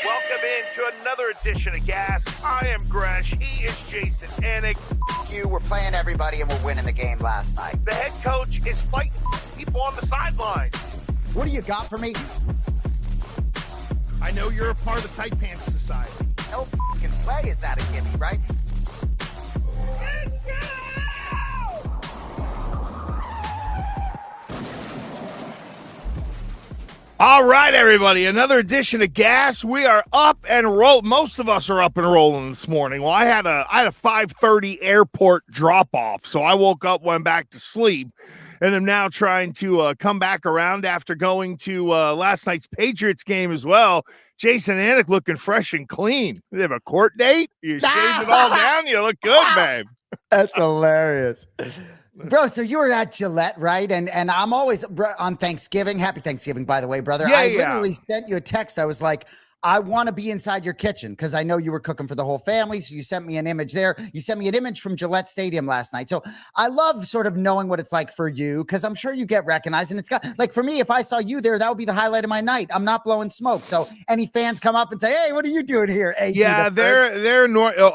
Welcome into another edition of Gas. I am Gresh. He is Jason Anik. You were playing everybody and we're winning the game last night. The head coach is fighting people on the sidelines. What do you got for me? I know you're a part of the Tight Pants Society. No fucking play is that a gimme, right? All right, everybody, another edition of Gas. We are up and roll. Most of us are up and rolling this morning. Well, I had a 5:30 airport drop off, so I woke up, went back to sleep, and I'm now trying to come back around after going to last night's Patriots game as well. Jason Anik looking fresh and clean. You have a court date? You shaved it all down? You look good, babe. That's hilarious. Bro, so you were at Gillette, right? And I'm always on Thanksgiving. Happy Thanksgiving, by the way, brother. I literally sent you a text. I was like, I want to be inside your kitchen because I know you were cooking for the whole family. So you sent me an image there. You sent me an image from Gillette Stadium last night. So I love sort of knowing what it's like for you because I'm sure you get recognized. And it's got, like, for me, if I saw you there, that would be the highlight of my night. I'm not blowing smoke. So any fans come up and say, hey, what are you doing here? AG, yeah,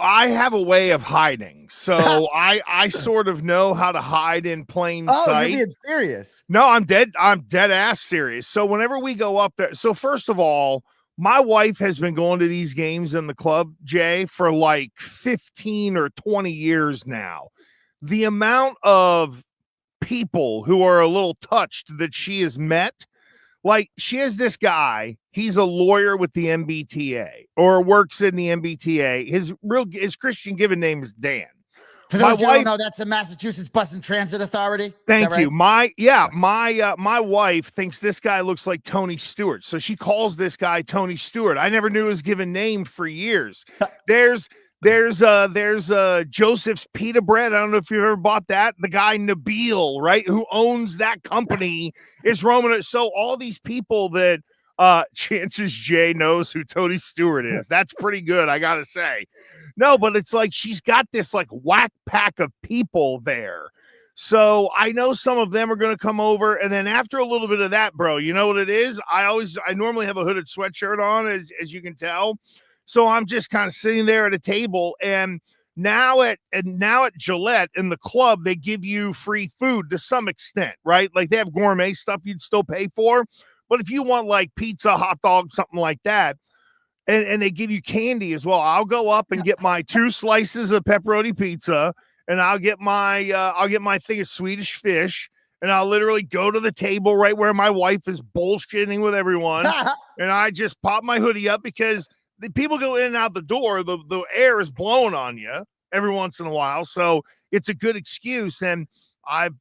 I have a way of hiding. So I sort of know how to hide in plain sight. Oh, you're being serious. No, I'm dead ass serious. So whenever we go up there, so first of all, my wife has been going to these games in the club, Jay, for like 15 or 20 years now. The amount of people who are a little touched that she has met, like she has this guy, he's a lawyer with the MBTA or works in the MBTA. His Christian given name is Dan. For those who don't know, that's the Massachusetts Bus and Transit Authority. Thank you. Right? My wife thinks this guy looks like Tony Stewart, so she calls this guy Tony Stewart. I never knew his given name for years. There's Joseph's Pita Bread. I don't know if you've ever bought that. The guy Nabil, right, who owns that company, is roaming. So all these people that chances Jay knows who Tony Stewart is. That's pretty good, I gotta say. No, but it's like she's got this like whack pack of people there. So I know some of them are going to come over. And then after a little bit of that, bro, you know what it is? I normally have a hooded sweatshirt on, as you can tell. So I'm just kind of sitting there at a table. And now at Gillette in the club, they give you free food to some extent, right? Like they have gourmet stuff you'd still pay for. But if you want like pizza, hot dog, something like that, and they give you candy as well, I'll go up and get my 2 slices of pepperoni pizza, and I'll get my thing of Swedish fish, and I'll literally go to the table right where my wife is bullshitting with everyone, and I just pop my hoodie up because the people go in and out the door. The air is blowing on you every once in a while, so it's a good excuse, and I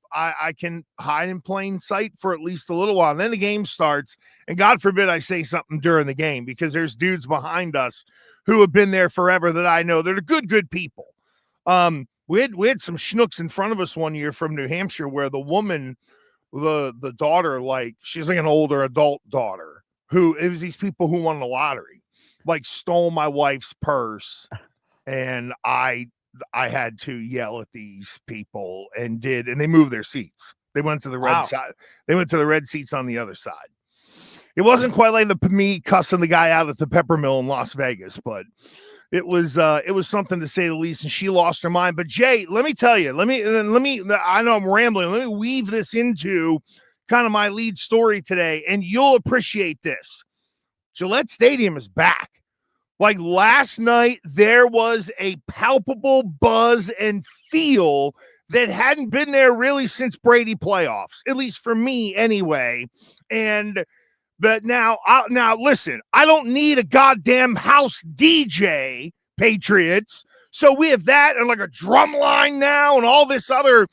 can hide in plain sight for at least a little while. And then the game starts, and God forbid I say something during the game because there's dudes behind us who have been there forever that I know. They're good people. We had some schnooks in front of us one year from New Hampshire where the woman, the daughter, like she's like an older adult daughter who it was these people who won the lottery, like stole my wife's purse, and I had to yell at these people and they moved their seats. They went to the red side. They went to the red seats on the other side. It wasn't quite like me cussing the guy out at the Pepper Mill in Las Vegas, but it was something to say the least. And she lost her mind. But Jay, let me tell you, let me, I know I'm rambling. Let me weave this into kind of my lead story today, and you'll appreciate this. Gillette Stadium is back. Like last night, there was a palpable buzz and feel that hadn't been there really since Brady playoffs, at least for me anyway. And but now listen, I don't need a goddamn house DJ, Patriots. So we have that and like a drum line now and all this other,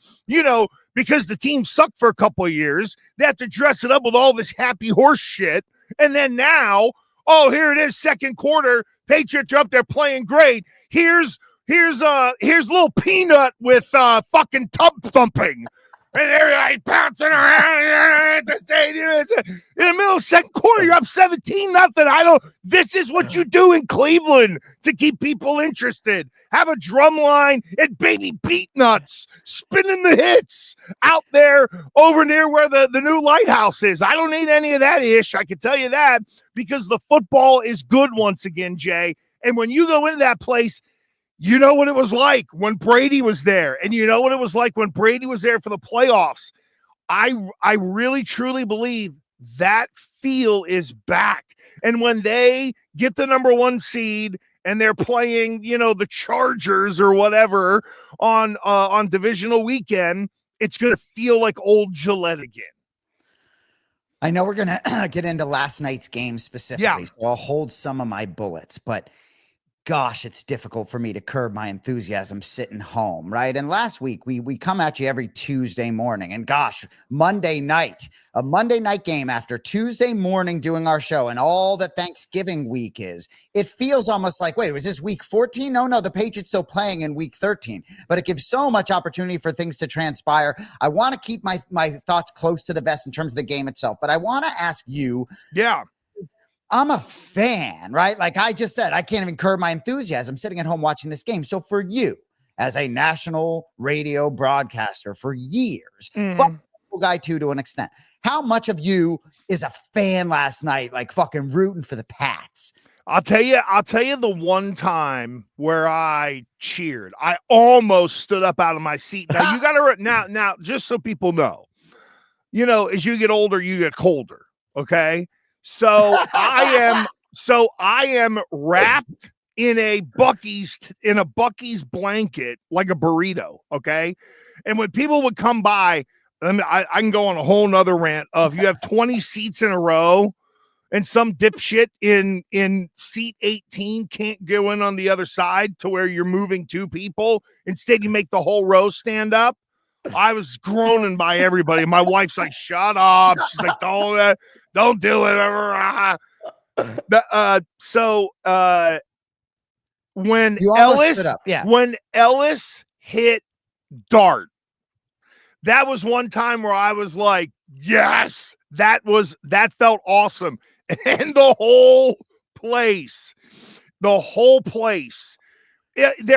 because the team sucked for a couple of years, they have to dress it up with all this happy horse shit. And then now, oh, here it is, second quarter. Patriots are up there playing great. Here's little Peanut with fucking tub thumping. and everybody's bouncing around at the stadium. In the middle of the second quarter, you're up 17-0. This is what you do in Cleveland to keep people interested. Have a drum line and baby beat nuts spinning the hits out there over near where the new lighthouse is. I don't need any of that ish. I can tell you that, because the football is good once again, Jay. And when you go into that place, you know what it was like when Brady was there, and you know what it was like when Brady was there for the playoffs. I really, truly believe that feel is back. And when they get the number 1 seed and they're playing, the Chargers or whatever on divisional weekend, it's going to feel like old Gillette again. I know we're going to get into last night's game specifically, so I'll hold some of my bullets, but gosh, it's difficult for me to curb my enthusiasm sitting home, right? And last week, we come at you every Tuesday morning, and gosh, a Monday night game after Tuesday morning doing our show and all that Thanksgiving week is, it feels almost like, wait, was this week 14? No, the Patriots still playing in week 13, but it gives so much opportunity for things to transpire. I want to keep my thoughts close to the vest in terms of the game itself, but I want to ask you. Yeah. I'm a fan, right? Like I just said, I can't even curb my enthusiasm sitting at home watching this game. So for you, as a national radio broadcaster for years, but guy too, to an extent, how much of you is a fan last night, like fucking rooting for the Pats? I'll tell you the one time where I cheered. I almost stood up out of my seat. Now you got to now just so people know, as you get older, you get colder. Okay. So I am wrapped in a Buc-ee's blanket like a burrito, okay? And when people would come by, I can go on a whole nother rant of, you have 20 seats in a row and some dipshit in seat 18 can't go in on the other side to where you're moving 2 people. Instead, you make the whole row stand up. I was groaning by everybody. My wife's like, shut up. She's like, don't do it. When Ellis hit Dart, that was one time where I was like, yes, that felt awesome. And the whole place, there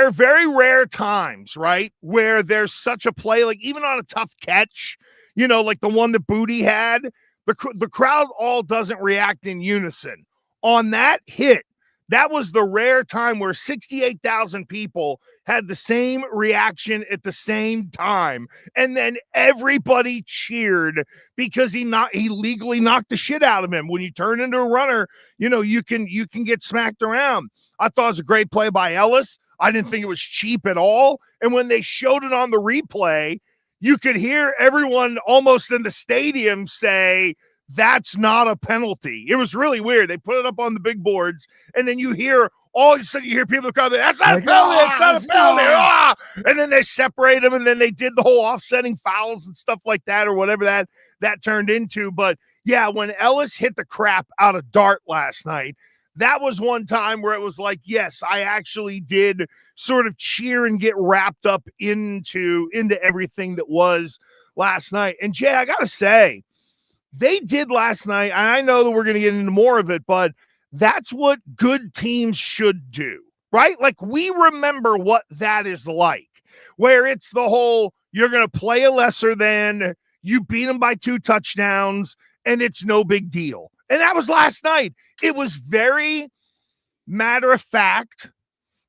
are very rare times, right, where there's such a play, like even on a tough catch, like the one that Booty had, the crowd all doesn't react in unison. On that hit, that was the rare time where 68,000 people had the same reaction at the same time. And then everybody cheered because he legally knocked the shit out of him. When you turn into a runner, you can get smacked around. I thought it was a great play by Ellis. I didn't think it was cheap at all. And when they showed it on the replay, you could hear everyone almost in the stadium say, that's not a penalty. It was really weird. They put it up on the big boards, and then you hear, all of a sudden you hear people come, that's not a penalty, it's not a penalty. Ah! And then they separate them, and then they did the whole offsetting fouls and stuff like that, or whatever that turned into. But yeah, when Ellis hit the crap out of Dart last night, that was one time where it was like, yes, I actually did sort of cheer and get wrapped up into everything that was last night. And Jay, I got to say, they did last night, and I know that we're going to get into more of it, but that's what good teams should do, right? Like, we remember what that is like, where it's the whole, you're going to play a lesser than, you beat them by 2 touchdowns, and it's no big deal. And that was last night. It was very matter of fact.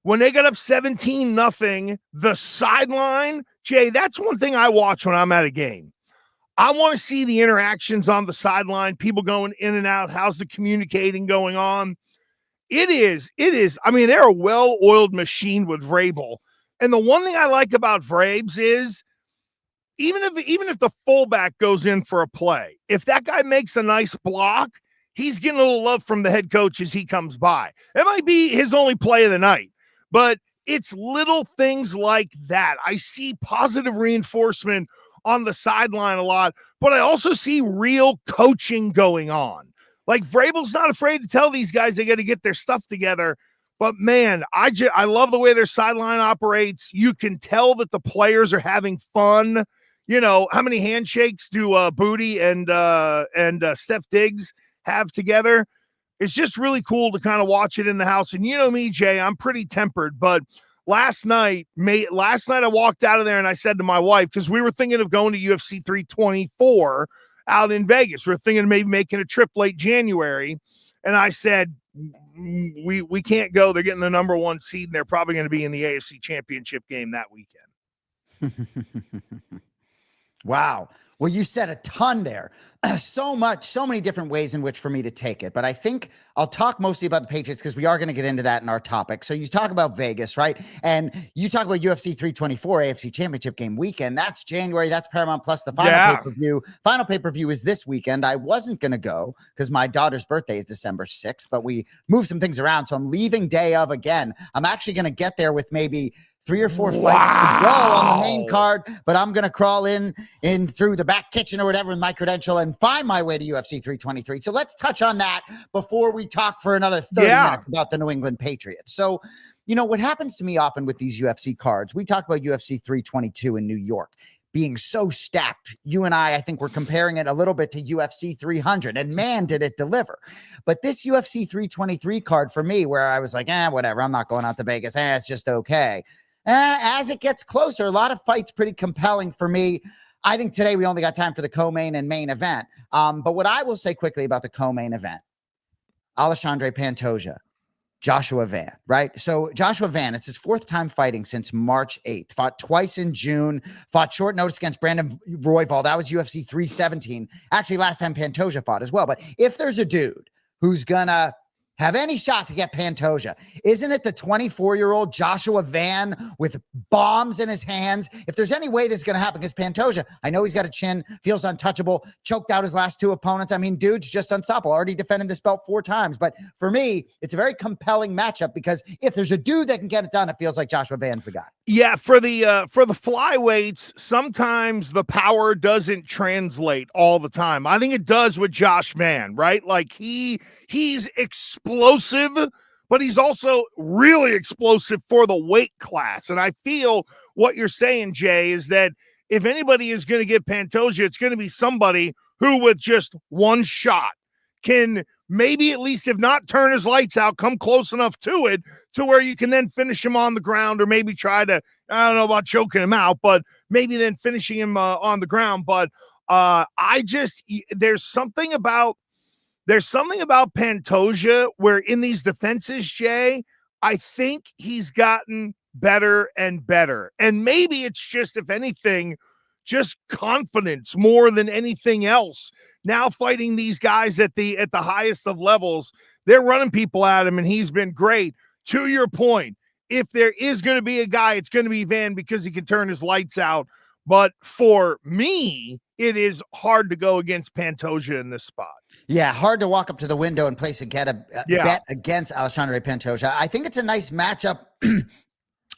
When they got up 17-0, the sideline, Jay, that's one thing I watch when I'm at a game. I want to see the interactions on the sideline, people going in and out. How's the communicating going on? It is. I mean, they're a well-oiled machine with Vrabel. And the one thing I like about Vrabes is, even if the fullback goes in for a play, if that guy makes a nice block, he's getting a little love from the head coach as he comes by. It might be his only play of the night, but it's little things like that. I see positive reinforcement on the sideline a lot, but I also see real coaching going on. Like, Vrabel's not afraid to tell these guys they got to get their stuff together. But man, I love the way their sideline operates. You can tell that the players are having fun. how many handshakes do Booty and Steph Diggs have together? It's just really cool to kind of watch it in the house. And you know me, Jay, I'm pretty tempered, but last night I walked out of there and I said to my wife, because we were thinking of going to UFC 324 out in Vegas. We're thinking of maybe making a trip late January. And I said, we can't go. They're getting the number 1 seed, and they're probably going to be in the AFC Championship game that weekend. Wow. Well, you said a ton there. So many different ways in which for me to take it. But I think I'll talk mostly about the Patriots because we are going to get into that in our topic. So you talk about Vegas, right? And you talk about UFC 324 AFC Championship game weekend. That's January. That's Paramount Plus. The final pay-per-view. Final pay-per-view is this weekend. I wasn't going to go because my daughter's birthday is December 6th, but we moved some things around. So I'm leaving day of again. I'm actually going to get there with maybe 3 or 4 fights to go on the main card, but I'm going to crawl in through the back kitchen or whatever with my credential and find my way to UFC 323. So let's touch on that before we talk for another 30 minutes about the New England Patriots. So, what happens to me often with these UFC cards, we talk about UFC 322 in New York being so stacked. You and I think we're comparing it a little bit to UFC 300, and man, did it deliver. But this UFC 323 card for me, where I was like, whatever, I'm not going out to Vegas. It's just okay. As it gets closer, a lot of fights pretty compelling for me. I think today we only got time for the co-main and main event. But what I will say quickly about the co-main event, Alexandre Pantoja, Joshua Van, right? So Joshua Van, it's his 4th time fighting since March 8th. Fought twice in June, fought short notice against Brandon Royval. That was UFC 317. Actually, last time Pantoja fought as well. But if there's a dude who's gonna have any shot to get Pantoja, isn't it the 24-year-old Joshua Van with bombs in his hands? If there's any way this is going to happen, because Pantoja, I know he's got a chin, feels untouchable, choked out his last 2 opponents. I mean, dude's just unstoppable. Already defended this belt 4 times. But for me, it's a very compelling matchup because if there's a dude that can get it done, it feels like Joshua Van's the guy. Yeah, for the flyweights, sometimes the power doesn't translate all the time. I think it does with Josh Van, right? Like he's explosive, but he's also really explosive for the weight class. And I feel what you're saying, Jay, is that if anybody is going to get Pantoja, it's going to be somebody who with just one shot can maybe at least, if not turn his lights out, come close enough to it to where you can then finish him on the ground, or maybe try to, I don't know about choking him out, but maybe then finishing him on the ground. But there's something about Pantoja where in these defenses, Jay, I think he's gotten better and better. And maybe it's just, if anything, just confidence more than anything else. Now fighting these guys at the highest of levels, they're running people at him, and he's been great. To your point, if there is going to be a guy, it's going to be Van because he can turn his lights out. But for me, it is hard to go against Pantoja in this spot. Yeah, hard to walk up to the window and place a bet against Alexandre Pantoja. I think it's a nice matchup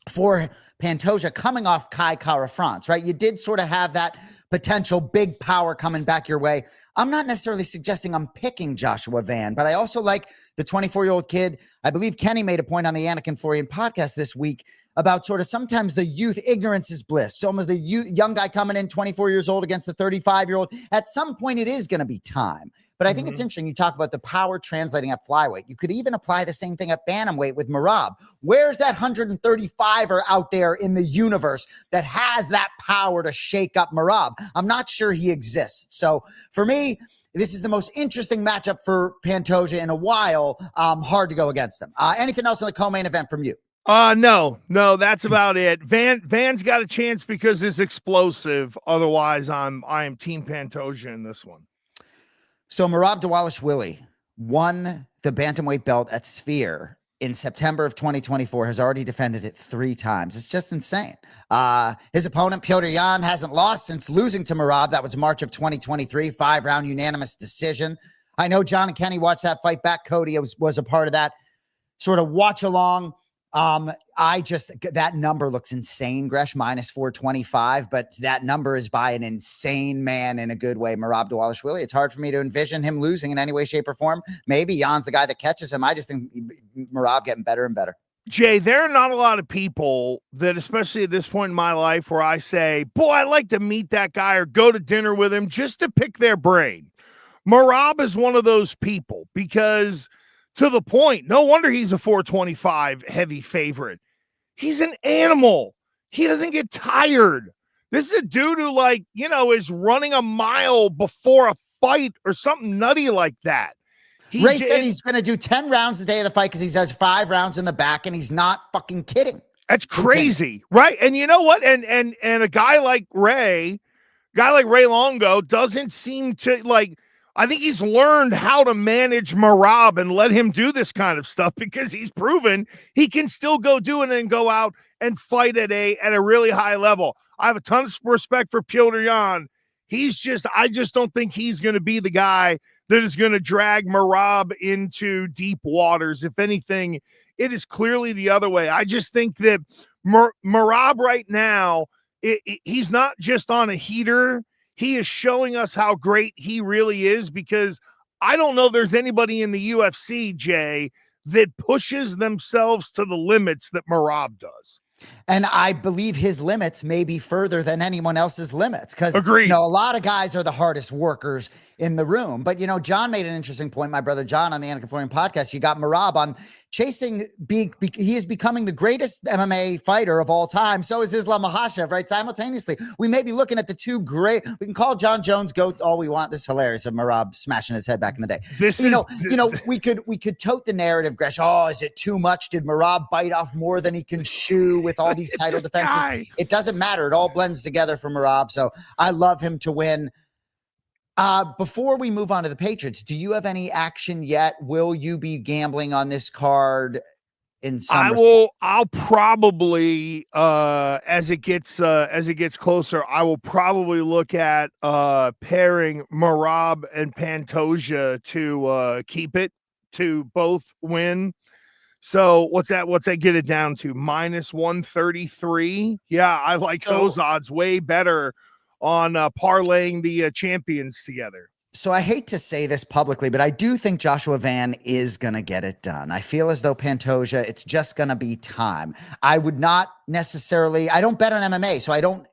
for Pantoja coming off Kai Kara-France, right? You did sort of have that potential big power coming back your way. I'm not necessarily suggesting I'm picking Joshua Van, but I also like the 24-year-old kid. I believe Kenny made a point on the Anik and Florian podcast this week about sort of sometimes the youth, ignorance is bliss. So almost the young guy coming in 24 years old against the 35-year-old. At some point, it is going to be time. But I think it's interesting. You talk about the power translating at flyweight. You could even apply the same thing at bantamweight with Merab. Where's that 135er out there in the universe that has that power to shake up Merab? I'm not sure he exists. So for me, this is the most interesting matchup for Pantoja in a while. Hard to go against him. Anything else in the co-main event from you? No, that's about it. Van's got a chance because it's explosive. Otherwise, I am team Pantoja in this one. So Merab Dvalishvili won the bantamweight belt at Sphere in September of 2024, has already defended it 3 times. It's just insane. His opponent, Petr Yan, hasn't lost since losing to Merab. That was March of 2023, 5-round unanimous decision. I know John and Kenny watched that fight back. Cody was a part of that sort of watch along. That number looks insane, Gresh, minus 425, but that number is by an insane man in a good way, Merab Dvalishvili. It's hard for me to envision him losing in any way, shape, or form. Maybe Jan's the guy that catches him. I just think Merab getting better and better. Jay, there are not a lot of people that, especially at this point in my life, where I say, boy, I'd like to meet that guy or go to dinner with him just to pick their brain. Merab is one of those people because, to the point, no wonder he's a 425 heavy favorite. He's an animal. He doesn't get tired. This is a dude who, like, is running a mile before a fight or something nutty like that. Ray said he's going to do 10 rounds the day of the fight because he has 5 rounds in the back, and he's not fucking kidding. That's crazy, right? And you know what? And a guy like Ray Longo doesn't seem to, like, I think he's learned how to manage Merab and let him do this kind of stuff because he's proven he can still go do it and go out and fight at a really high level. I have a ton of respect for Petr Yan. I just don't think he's going to be the guy that is going to drag Merab into deep waters. If anything, it is clearly the other way. I just think that Merab right now, he's not just on a heater. He is showing us how great he really is, because I don't know there's anybody in the UFC, Jay, that pushes themselves to the limits that Merab does. And I believe his limits may be further than anyone else's limits, because a lot of guys are the hardest workers in the room. But, John made an interesting point, my brother John, on the Anarchist podcast. You got Merab on chasing, he is becoming the greatest MMA fighter of all time. So is Islam Makhachev, right? Simultaneously, we may be looking at the two great, we can call John Jones GOAT all we want. This is hilarious of Merab smashing his head back in the day. We could tote the narrative, Gresh. Oh, is it too much? Did Merab bite off more than he can chew with all these title defenses? It doesn't matter. It all blends together for Merab. So I love him to win. Before we move on to the Patriots, do you have any action yet? Will you be gambling on this card in some? I'll probably as it gets closer, I will probably look at pairing Merab and Pantoja to keep it, to both win. So what's that get it down to? -133. Yeah, I like those odds way better on parlaying the champions together. So I hate to say this publicly, but I do think Joshua Van is going to get it done. I feel as though Pantoja, it's just going to be time. I would not necessarily, I don't bet on MMA, so I don't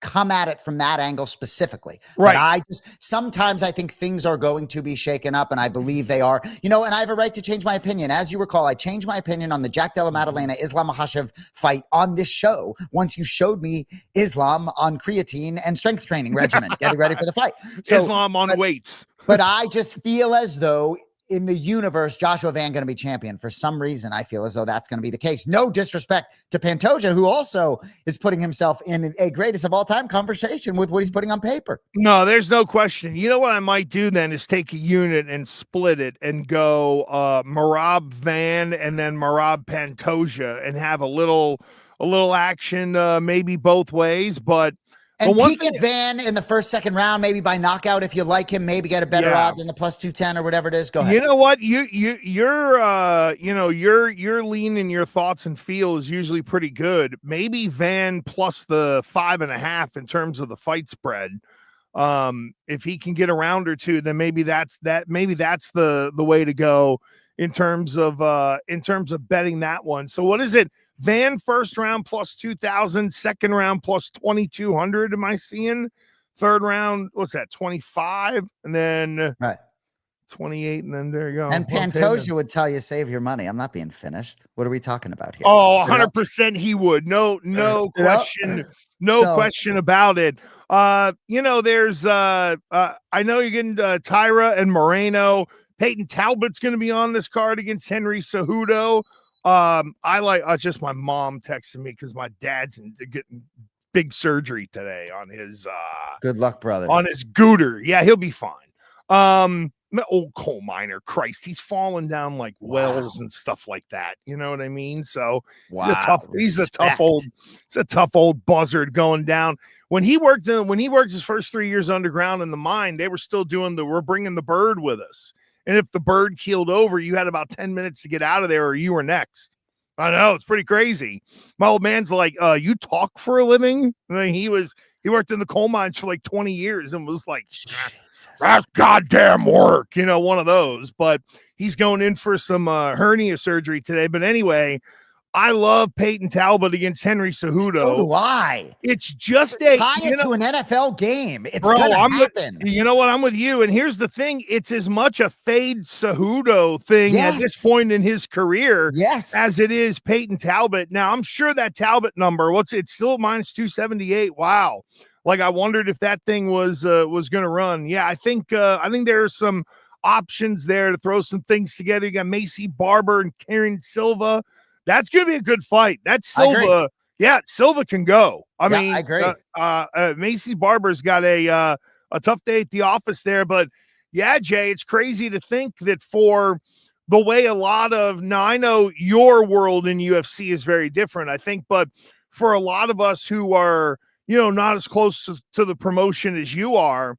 come at it from that angle specifically. Right. But sometimes I think things are going to be shaken up, and I believe they are, and I have a right to change my opinion. As you recall, I changed my opinion on the Jack Della Maddalena Islam Makhachev fight on this show once you showed me Islam on creatine and strength training regimen, getting ready for the fight. So, Islam on weights. But I just feel as though in the universe, Joshua Van going to be champion. For some reason, I feel as though that's going to be the case. No disrespect to Pantoja, who also is putting himself in a greatest of all time conversation with what he's putting on paper. No, there's no question. You know what I might do then is take a unit and split it and go Merab Van and then Merab Pantoja and have a little action maybe both ways. And peek at Van in the first, second round, maybe by knockout if you like him, maybe get a better odd than the +210 or whatever it is. Go ahead. You know what? Your lean in your thoughts and feel is usually pretty good. Maybe Van plus the 5.5 in terms of the fight spread. If he can get a round or two, then maybe that's the way to go in terms of betting that one. So what is it? Van first round +2,000, second round +2,200. Am I seeing? Third round, what's that? 25, and then 28, and then there you go. And Pantoja would tell you save your money. I'm not being finished. What are we talking about here? Oh, 100% he would. No question. Question about it. There's I know you're getting Tyra and Moreno. Peyton Talbot's going to be on this card against Henry Cejudo. Just my mom texted me because my dad's getting big surgery today on his good luck, brother. On his gooter. Yeah, he'll be fine. Old coal miner, Christ, he's falling down like wells and stuff like that. You know what I mean? So he's a tough old buzzard going down. When he worked his first 3 years underground in the mine, they were still doing we're bringing the bird with us. And if the bird keeled over, you had about 10 minutes to get out of there or you were next. I know, it's pretty crazy. My old man's like, you talk for a living? I mean, he worked in the coal mines for like 20 years and was like, that's goddamn work, one of those. But he's going in for some hernia surgery today. But anyway, I love Peyton Talbot against Henry Cejudo. So do I. It's just tie it to an NFL game. It's gonna happen. You know what? I'm with you. And here's the thing: it's as much a fade Cejudo thing at this point in his career, as it is Peyton Talbot. Now, I'm sure that Talbot number, it's still minus 278. Wow. Like, I wondered if that thing was going to run. Yeah, I think there are some options there to throw some things together. You got Macy Barber and Karen Silva. That's going to be a good fight. That's Silva. Yeah, Silva can go. I mean, I agree. Macy Barber's got a tough day at the office there. But, yeah, Jay, it's crazy to think that for the way a lot of – now, I know your world in UFC is very different, I think. But for a lot of us who are, not as close to the promotion as you are,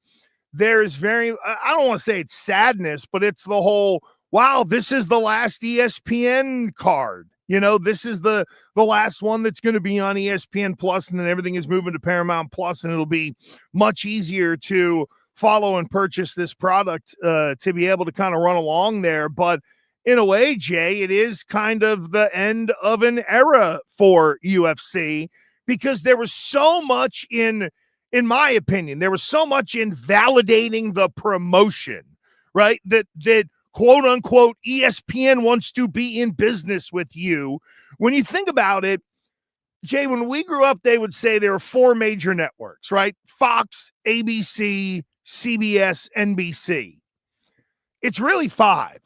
there's very – I don't want to say it's sadness, but it's the whole, wow, this is the last ESPN card. This is the last one that's going to be on ESPN Plus, and then everything is moving to Paramount Plus, and it'll be much easier to follow and purchase this product to be able to kind of run along there. But in a way, Jay, it is kind of the end of an era for UFC, because there was so much in my opinion, there was so much in validating the promotion, right? That quote unquote, ESPN wants to be in business with you. When you think about it, Jay, when we grew up, they would say there were 4 major networks, right? Fox, ABC, CBS, NBC. It's really 5.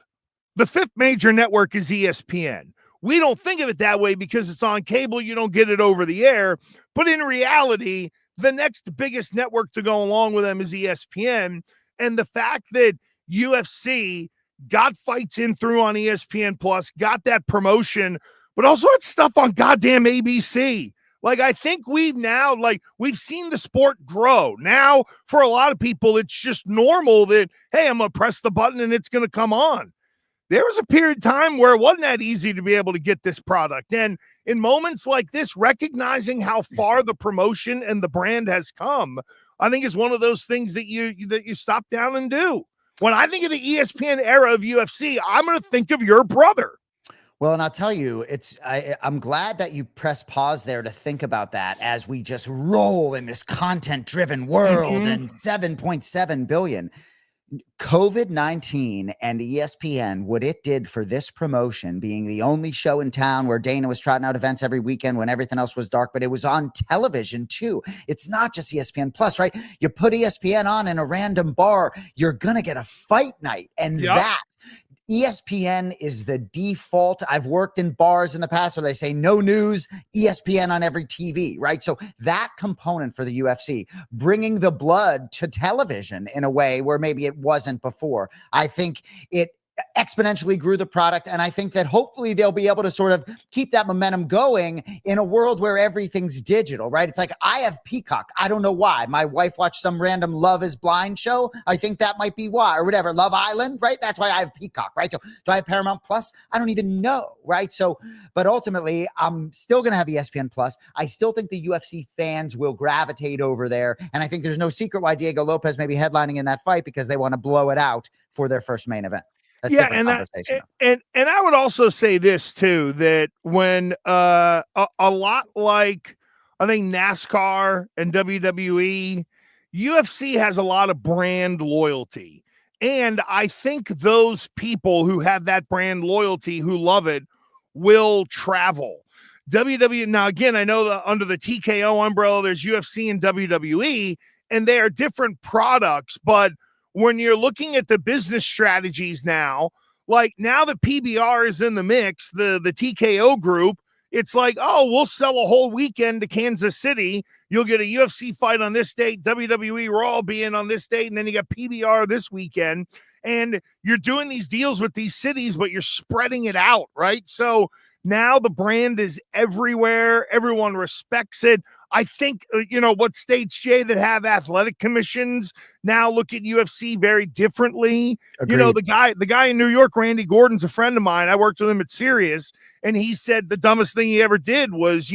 The 5th major network is ESPN. We don't think of it that way because it's on cable. You don't get it over the air. But in reality, the next biggest network to go along with them is ESPN. And the fact that UFC got fights in through on ESPN Plus, got that promotion, but also had stuff on goddamn ABC. Like, I think we've seen the sport grow. Now, for a lot of people, it's just normal that, hey, I'm going to press the button and it's going to come on. There was a period of time where it wasn't that easy to be able to get this product. And in moments like this, recognizing how far the promotion and the brand has come, I think is one of those things that you stop down and do. When I think of the ESPN era of UFC, I'm going to think of your brother. Well, and I'll tell you, I'm glad that you press pause there to think about that as we just roll in this content-driven world and 7.7 billion. COVID-19 and ESPN, what it did for this promotion, being the only show in town where Dana was trotting out events every weekend when everything else was dark, but it was on television too. It's not just ESPN Plus, right? You put ESPN on in a random bar, you're going to get a fight night. And that ESPN is the default. I've worked in bars in the past where they say no news, ESPN on every TV, right? So that component for the UFC, bringing the blood to television in a way where maybe it wasn't before, I think it exponentially grew the product. And I think that hopefully they'll be able to sort of keep that momentum going in a world where everything's digital, right? It's like, I have Peacock. I don't know why. My wife watched some random Love is Blind show. I think that might be why, or whatever. Love Island, right? That's why I have Peacock, right? So do I have Paramount Plus? I don't even know, right? So, but ultimately, I'm still going to have ESPN Plus. I still think the UFC fans will gravitate over there. And I think there's no secret why Diego Lopez may be headlining in that fight, because they want to blow it out for their first main event. And I would also say this too, that when a lot like I think NASCAR and WWE, UFC has a lot of brand loyalty. And I think those people who have that brand loyalty, who love it, will travel. WWE, now again, I know that under the TKO umbrella, there's UFC and WWE, and they are different products, but when you're looking at the business strategies now, like now that PBR is in the mix, the TKO group, it's like, oh, we'll sell a whole weekend to Kansas City. You'll get a UFC fight on this date, WWE Raw being on this date, and then you got PBR this weekend. And you're doing these deals with these cities, but you're spreading it out, right? So now the brand is everywhere. Everyone respects it. I think, what states, Jay, that have athletic commissions now look at UFC very differently. Agreed. The guy in New York, Randy Gordon's a friend of mine. I worked with him at Sirius, and he said the dumbest thing he ever did was,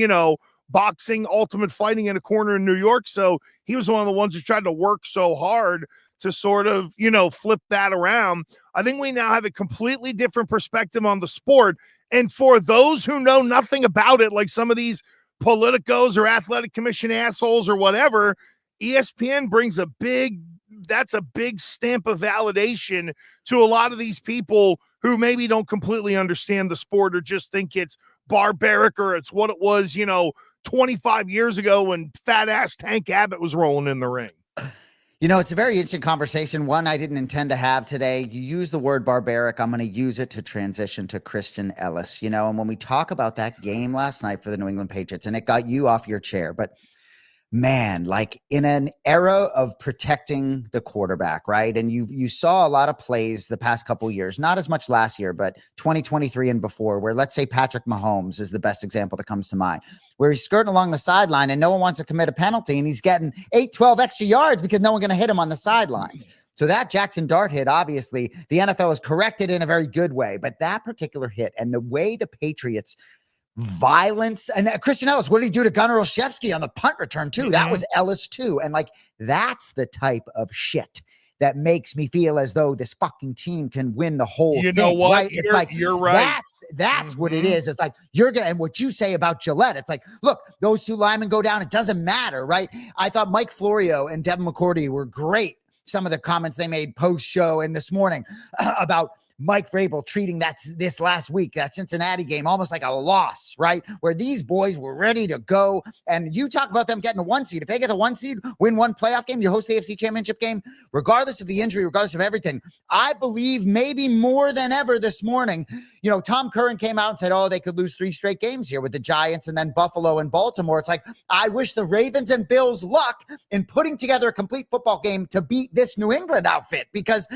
boxing, Ultimate Fighting in a corner in New York. So he was one of the ones who tried to work so hard to sort of, flip that around. I think we now have a completely different perspective on the sport. And for those who know nothing about it, like some of these politicos or athletic commission assholes or whatever, ESPN brings that's a big stamp of validation to a lot of these people who maybe don't completely understand the sport or just think it's barbaric or it's what it was, 25 years ago when fat ass Tank Abbott was rolling in the ring. It's a very interesting conversation. One I didn't intend to have today. You use the word barbaric. I'm going to use it to transition to Christian Ellis, and when we talk about that game last night for the New England Patriots, and it got you off your chair, but man, like in an era of protecting the quarterback, right? And you saw a lot of plays the past couple of years, not as much last year, but 2023 and before, where let's say Patrick Mahomes is the best example that comes to mind, where he's skirting along the sideline and no one wants to commit a penalty and he's getting 8-12 extra yards because no one's going to hit him on the sidelines. So that Jackson Dart hit, obviously, the NFL has corrected in a very good way, but that particular hit and the way the Patriots violence and Christian Ellis, what did he do to Gunnar Olszewski on the punt return too? That was Ellis too. And like, that's the type of shit that makes me feel as though this fucking team can win the whole thing. Know what? Right? It's like, you're right. That's what it is. It's like, and what you say about Gillette, it's like, look, those two linemen go down. It doesn't matter. Right. I thought Mike Florio and Devin McCourty were great. Some of the comments they made post show and this morning about Mike Vrabel treating this last week, that Cincinnati game, almost like a loss, right? Where these boys were ready to go. And you talk about them getting a 1 seed. If they get the 1 seed, win one playoff game, you host the AFC Championship game, regardless of the injury, regardless of everything, I believe maybe more than ever this morning, Tom Curran came out and said, they could lose 3 straight games here with the Giants and then Buffalo and Baltimore. It's like, I wish the Ravens and Bills luck in putting together a complete football game to beat this New England outfit. Because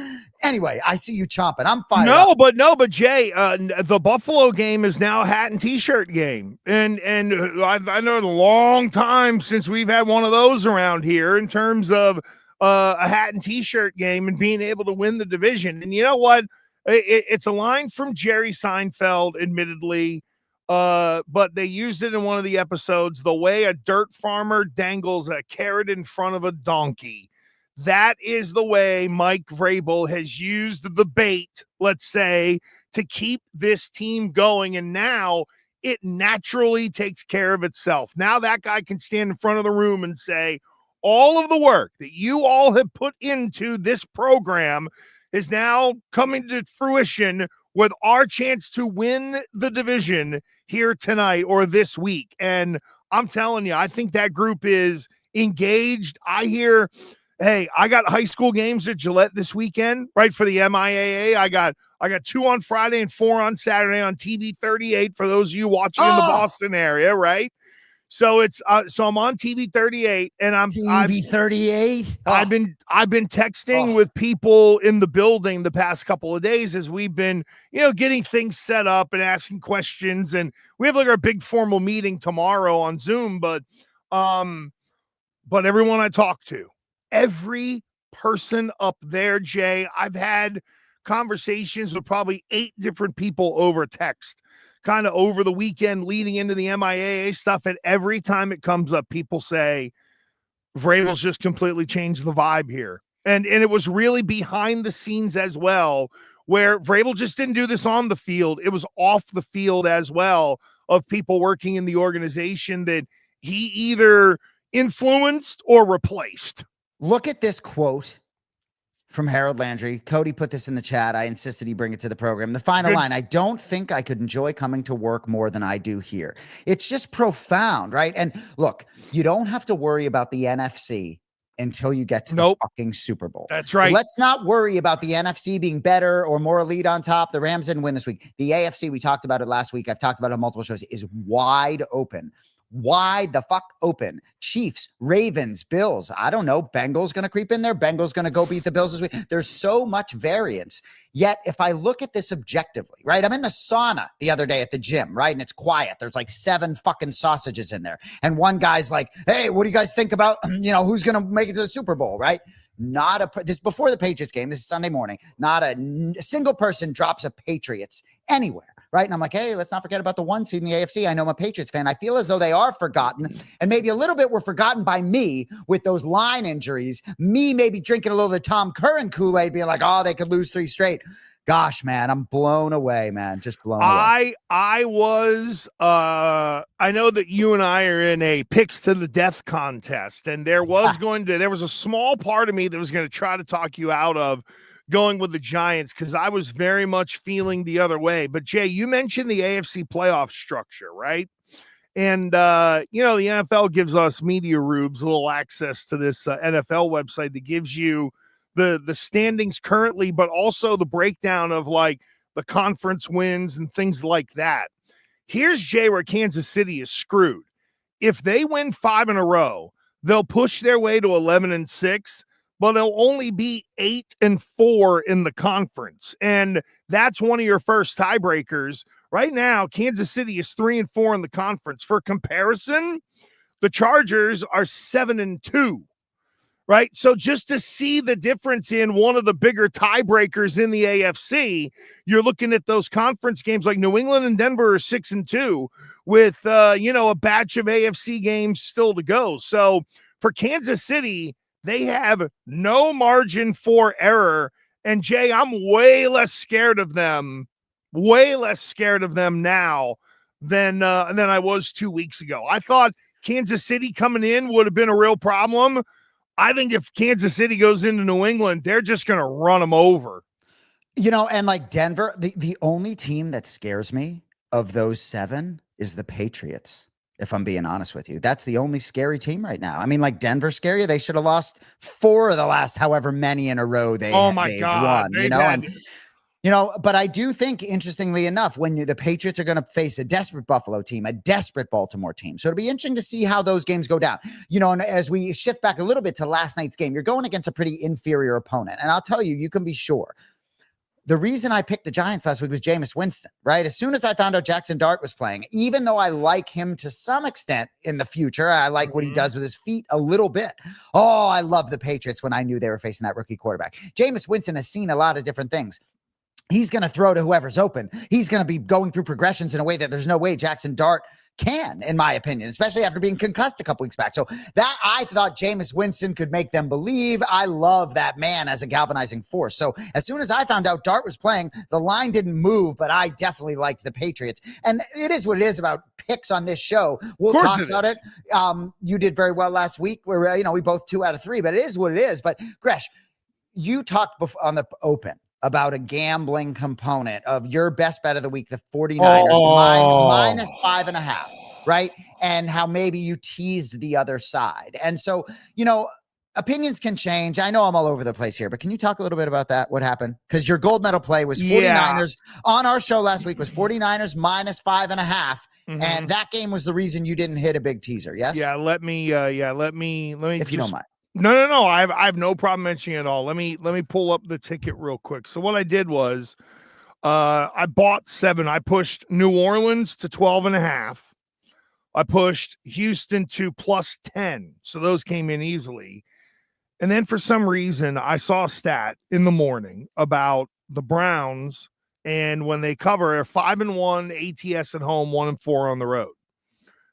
anyway, I see you chomping. I'm fired up. But Jay, the Buffalo game is now a hat and t-shirt game. And I know a long time since we've had one of those around here in terms of a hat and t-shirt game and being able to win the division. And you know what? It's a line from Jerry Seinfeld, admittedly, but they used it in one of the episodes, the way a dirt farmer dangles a carrot in front of a donkey. That is the way Mike Vrabel has used the bait, let's say, to keep this team going. And now it naturally takes care of itself. Now that guy can stand in front of the room and say, all of the work that you all have put into this program is now coming to fruition with our chance to win the division here tonight or this week. And I'm telling you, I think that group is engaged. I hear, hey, I got high school games at Gillette this weekend, right, for the MIAA. I got 2 on Friday and 4 on Saturday on TV 38 for those of you watching in the Boston area, right? So it's so I'm on TV 38 and I'm TV 38. I've been texting with people in the building the past couple of days as we've been, getting things set up and asking questions, and we have like our big formal meeting tomorrow on Zoom, but everyone I talk to, every person up there, Jay, I've had conversations with probably 8 different people over text, kind of over the weekend leading into the MIAA stuff. And every time it comes up, people say, Vrabel's just completely changed the vibe here. And it was really behind the scenes as well, where Vrabel just didn't do this on the field. It was off the field as well, of people working in the organization that he either influenced or replaced. Look at this quote from Harold Landry. Cody put this in the chat. I insisted he bring it to the program. The final line, I don't think I could enjoy coming to work more than I do here. It's just profound, right? And look, you don't have to worry about the NFC until you get to the fucking Super Bowl. That's right. Let's not worry about the NFC being better or more elite on top. The Rams didn't win this week. The AFC, we talked about it last week, I've talked about it on multiple shows, is wide open. Wide the fuck open. Chiefs, Ravens, Bills. I don't know. Bengals going to creep in there. Bengals going to go beat the Bills this week. There's so much variance. Yet, if I look at this objectively, right? I'm in the sauna the other day at the gym, right? And it's quiet. There's like 7 fucking sausages in there. And one guy's like, hey, what do you guys think about, who's going to make it to the Super Bowl, right? This is before the Patriots game. This is Sunday morning. Not a single person drops a Patriots anywhere. Right. And I'm like, hey, let's not forget about the 1 seed in the AFC. I know I'm a Patriots fan. I feel as though they are forgotten, and maybe a little bit were forgotten by me with those line injuries. Me maybe drinking a little of the Tom Curran Kool-Aid, being like, oh, they could lose 3 straight. Gosh, man, I'm blown away, man. Just blown away. I know that you and I are in a picks to the death contest, and there was a small part of me that was going to try to talk you out of going with the Giants, because I was very much feeling the other way. But Jay, you mentioned the AFC playoff structure, right? And the NFL gives us media rubes a little access to this NFL website that gives you the standings currently, but also the breakdown of like the conference wins and things like that. Here's Jay where Kansas City is screwed. If they win 5 in a row, they'll push their way to 11-6. But they'll only be 8-4 in the conference. And that's one of your first tiebreakers. Right now, Kansas City is 3-4 in the conference. For comparison, the Chargers are 7-2. Right? So just to see the difference in one of the bigger tiebreakers in the AFC, you're looking at those conference games like New England and Denver are 6-2 with, a batch of AFC games still to go. So for Kansas City, they have no margin for error. And Jay, I'm way less scared of them now than I was 2 weeks ago. I thought Kansas City coming in would have been a real problem. I think if Kansas City goes into New England, they're just going to run them over. And like Denver, the only team that scares me of those 7 is the Patriots. If I'm being honest with you, that's the only scary team right now. I mean, like Denver scare you. They should have lost 4 of the last however many in a row they've won, but I do think, interestingly enough, when the Patriots are going to face a desperate Buffalo team, a desperate Baltimore team. So it'll be interesting to see how those games go down. And as we shift back a little bit to last night's game, you're going against a pretty inferior opponent. And I'll tell you, you can be sure. The reason I picked the Giants last week was Jameis Winston, right? As soon as I found out Jackson Dart was playing, even though I like him to some extent in the future, I like what he does with his feet a little bit. Oh, I love the Patriots when I knew they were facing that rookie quarterback. Jameis Winston has seen a lot of different things. He's going to throw to whoever's open. He's going to be going through progressions in a way that there's no way Jackson Dart can, in my opinion, especially after being concussed a couple weeks back. So that I thought Jameis Winston could make them believe. I love that man as a galvanizing force. So as soon as I found out Dart was playing, the line didn't move, but I definitely liked the Patriots. And it is what it is about picks on this show. We'll talk about it. You did very well last week where, we both 2 out of 3, but it is what it is. But Gresh, you talked on the open about a gambling component of your best bet of the week, the 49ers, minus 5.5, right? And how maybe you teased the other side. And so, opinions can change. I know I'm all over the place here, but can you talk a little bit about that? What happened? Because your gold medal play was 49ers on our show last week was 49ers minus 5.5. And that game was the reason you didn't hit a big teaser. Yes. Yeah. Let me, if you don't mind. No. I have no problem mentioning it all. Let me pull up the ticket real quick. So what I did was, I bought 7. I pushed New Orleans to 12.5. I pushed Houston to plus 10. So those came in easily. And then for some reason, I saw a stat in the morning about the Browns, and when they cover, they're 5-1 ATS at home, 1-4 on the road.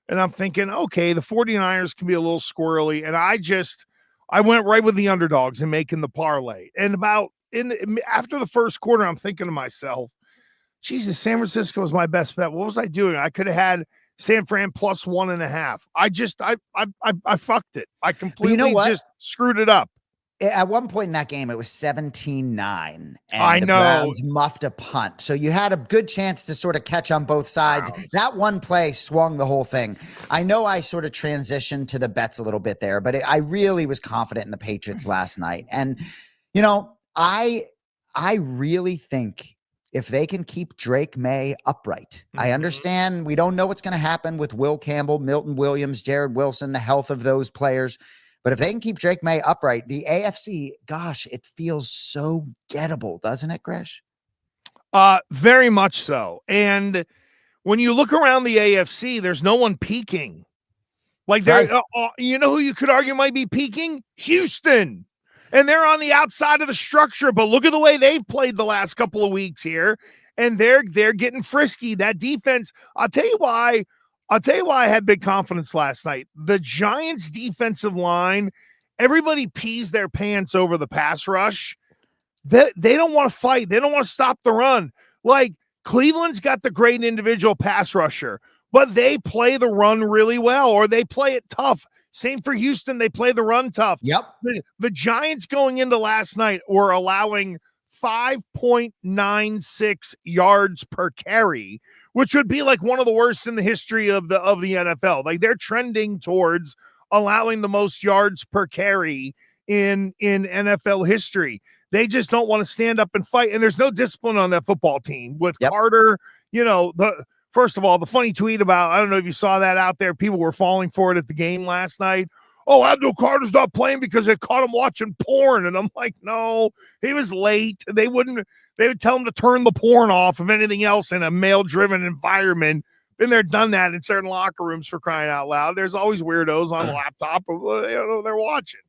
And I'm thinking, okay, the 49ers can be a little squirrely. And I went right with the underdogs and making the parlay. And after the first quarter, I'm thinking to myself, Jesus, San Francisco is my best bet. What was I doing? I could have had San Fran plus 1.5. I fucked it. I completely just screwed it up. At one point in that game, it was 17-9, and the Browns muffed a punt. So you had a good chance to sort of catch on both sides. Wow. That one play swung the whole thing. I know I sort of transitioned to the bets a little bit there, but I really was confident in the Patriots last night. And, I really think if they can keep Drake Maye upright, I understand we don't know what's going to happen with Will Campbell, Milton Williams, Jared Wilson, the health of those players. But if they can keep Drake Maye upright, the AFC, gosh, it feels so gettable, doesn't it, Gresh? Very much so. And when you look around the AFC, there's no one peaking. Like, you know who you could argue might be peaking? Houston. And they're on the outside of the structure. But look at the way they've played the last couple of weeks here. and they're getting frisky. That defense, I'll tell you why I had big confidence last night. The Giants defensive line, everybody pees their pants over the pass rush. They don't want to fight. They don't want to stop the run. Like, Cleveland's got the great individual pass rusher, but they play the run really well, or they play it tough. Same for Houston. They play the run tough. Yep. The Giants going into last night were allowing 5.96 yards per carry, which would be like one of the worst in the history of the NFL. Like, they're trending towards allowing the most yards per carry in NFL history. They just don't want to stand up and fight. And there's no discipline on that football team with Carter. First of all, the funny tweet about, I don't know if you saw that out there, people were falling for it at the game last night. Oh, Abdul Carter's not playing because they caught him watching porn. And I'm like, no, he was late. They would tell him to turn the porn off, if anything else, in a male-driven environment. Been there, done that in certain locker rooms, for crying out loud. There's always weirdos on the laptop, they're watching.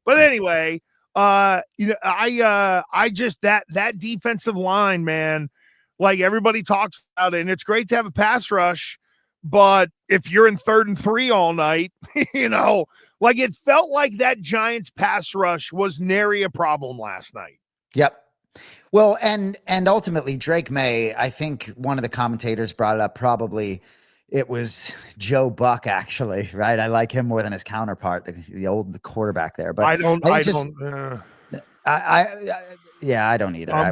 But anyway, I just, that defensive line, man, like, everybody talks about it, and it's great to have a pass rush, but if you're in 3rd and 3 all night, like, it felt like that Giants pass rush was nary a problem last night. Yep. Well, and ultimately Drake Maye, I think one of the commentators brought it up, probably it was Joe Buck, actually, right? I like him more than his counterpart, the quarterback there. But I don't either.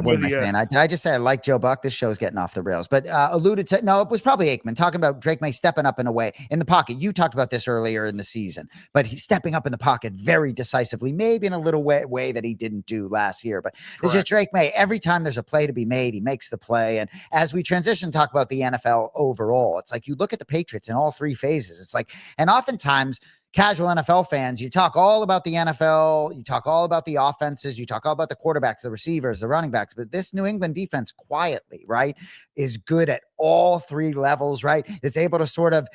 What am I saying? Did I just say I like Joe Buck? This show's getting off the rails. But alluded to, no, it was probably Aikman talking about Drake Maye stepping up in a way in the pocket. You talked about this earlier in the season, but he's stepping up in the pocket very decisively, maybe in a little way that he didn't do last year. But it's just Drake Maye. Every time there's a play to be made, he makes the play. And as we transition, talk about the NFL overall, it's like you look at the Patriots in all 3 phases. It's like, and oftentimes, casual NFL fans, you talk all about the NFL, you talk all about the offenses, you talk all about the quarterbacks, the receivers, the running backs, but this New England defense quietly, right, is good at all 3 levels, right? Is able to sort of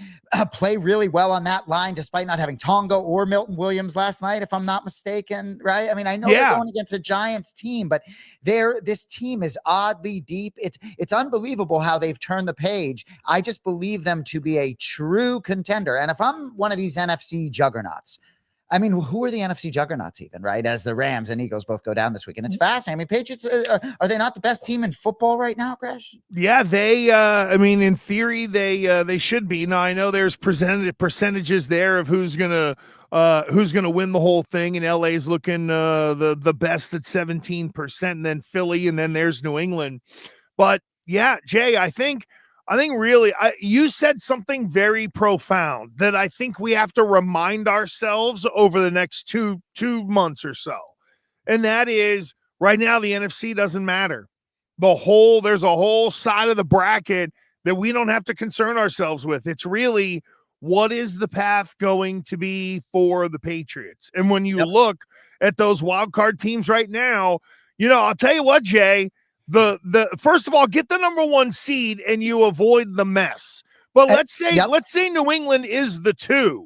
play really well on that line, despite not having Tonga or Milton Williams last night, if I'm not mistaken, right? I mean, I know they're going against a Giants team, but this team is oddly deep. It's unbelievable how they've turned the page. I just believe them to be a true contender. And if I'm one of these NFC juggernauts, I mean, who are the NFC juggernauts even, right? As the Rams and Eagles both go down this week. And it's fascinating. I mean, Patriots, are they not the best team in football right now, Gresh? Yeah, they, in theory, they should be. Now, I know there's percentages there of who's going to win the whole thing. And LA's looking the best at 17%, and then Philly, and then there's New England. But yeah, Jay, I think really, you said something very profound that I think we have to remind ourselves over the next two months or so. And that is, right now, the NFC doesn't matter. There's a whole side of the bracket that we don't have to concern ourselves with. It's really, what is the path going to be for the Patriots? And when you look at those wild card teams right now, I'll tell you what, Jay, the first of all, get the number 1 seed and you avoid the mess. But let's say New England is the 2.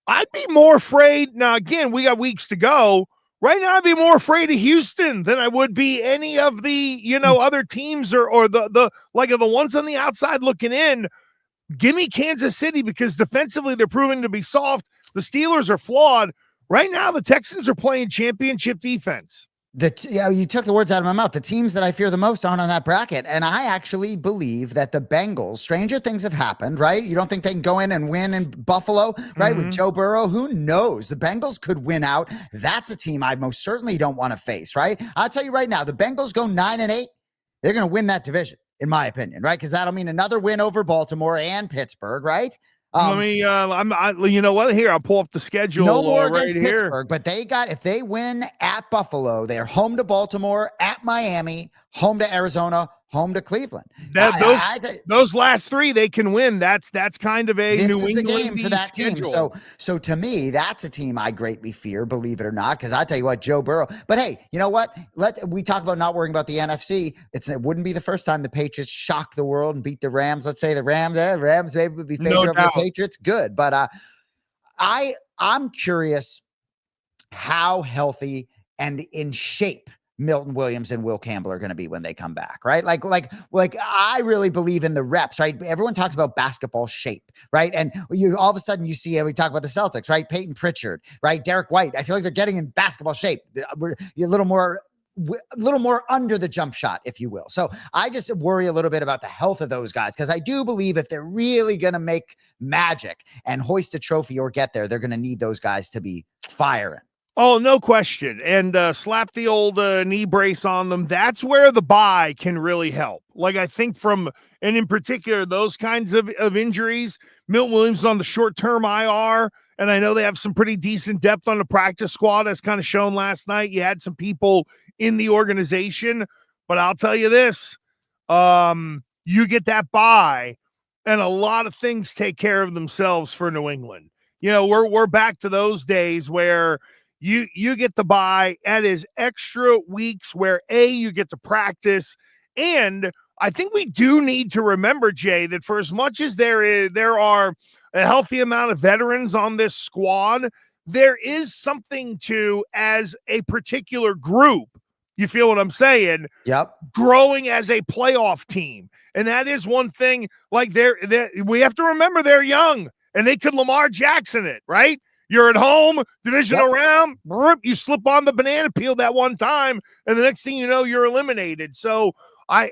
I'd be more afraid. Now, again, we got weeks to go. Right now, I'd be more afraid of Houston than I would be any of the, other teams or the ones on the outside looking in. Give me Kansas City, because defensively they're proving to be soft. The Steelers are flawed. Right now, the Texans are playing championship defense. You took the words out of my mouth. The teams that I fear the most aren't on that bracket. And I actually believe that the Bengals, stranger things have happened, right? You don't think they can go in and win in Buffalo, right? With Joe Burrow? Who knows? The Bengals could win out. That's a team I most certainly don't want to face, right? I'll tell you right now, the Bengals go 9-8. They're going to win that division, in my opinion, right? Because that'll mean another win over Baltimore and Pittsburgh, right? You know what? Here, I'll pull up the schedule. No more right against here. Pittsburgh, but if they win at Buffalo, they're home to Baltimore, at Miami, home to Arizona, home to Cleveland. Those last 3 they can win. That's kind of a New England game for that schedule. team. So to me, that's a team I greatly fear, believe it or not, because I tell you what, Joe Burrow. But hey, you know what? We talk about not worrying about the NFC. It wouldn't be the first time the Patriots shock the world and beat the Rams. Let's say the Rams maybe would be favored over the Patriots. Good, but I'm curious how healthy and in shape Milton Williams and Will Campbell are going to be when they come back, right? Like I really believe in the reps, right? Everyone talks about basketball shape, right? And you all of a sudden you see, we talk about the Celtics, right? Peyton Pritchard, right? Derek White. I feel like they're getting in basketball shape. We're a little more under the jump shot, if you will. So I just worry a little bit about the health of those guys, because I do believe if they're really going to make magic and hoist a trophy or get there, they're going to need those guys to be firing. Oh, no question. And slap the old knee brace on them. That's where the bye can really help. Like, I think and in particular, those kinds of injuries, Milton Williams on the short-term IR, and I know they have some pretty decent depth on the practice squad, as kind of shown last night. You had some people in the organization, but I'll tell you this, you get that bye, and a lot of things take care of themselves for New England. You know, we're back to those days where you get the bye. That is extra weeks where you get to practice. And I think we do need to remember, Jay, that for as much as there are a healthy amount of veterans on this squad, there is something to, as a particular group, you feel what I'm saying? Yep. Growing as a playoff team. And that is one thing, like we have to remember they're young and they could Lamar Jackson it, right? You're at home, divisional round, you slip on the banana peel that one time, and the next thing you know, you're eliminated. So I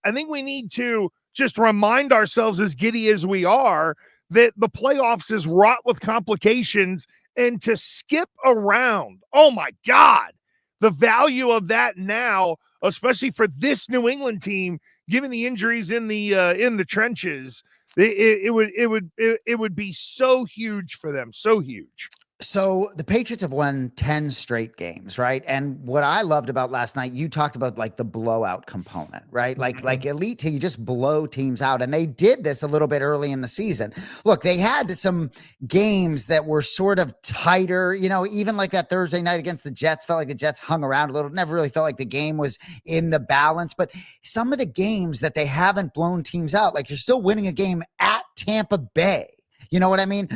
think we need to just remind ourselves, as giddy as we are, that the playoffs is wrought with complications, and to skip around, oh my God, the value of that now, especially for this New England team, given the injuries in the trenches, it would be so huge for them, so huge. So the Patriots have won 10 straight games, right? And what I loved about last night, you talked about like the blowout component, right? Like elite team, you just blow teams out. And they did this a little bit early in the season. Look, they had some games that were sort of tighter, you know, even like that Thursday night against the Jets, felt like the Jets hung around a little, never really felt like the game was in the balance. But some of the games that they haven't blown teams out, like you're still winning a game at Tampa Bay. You know what I mean?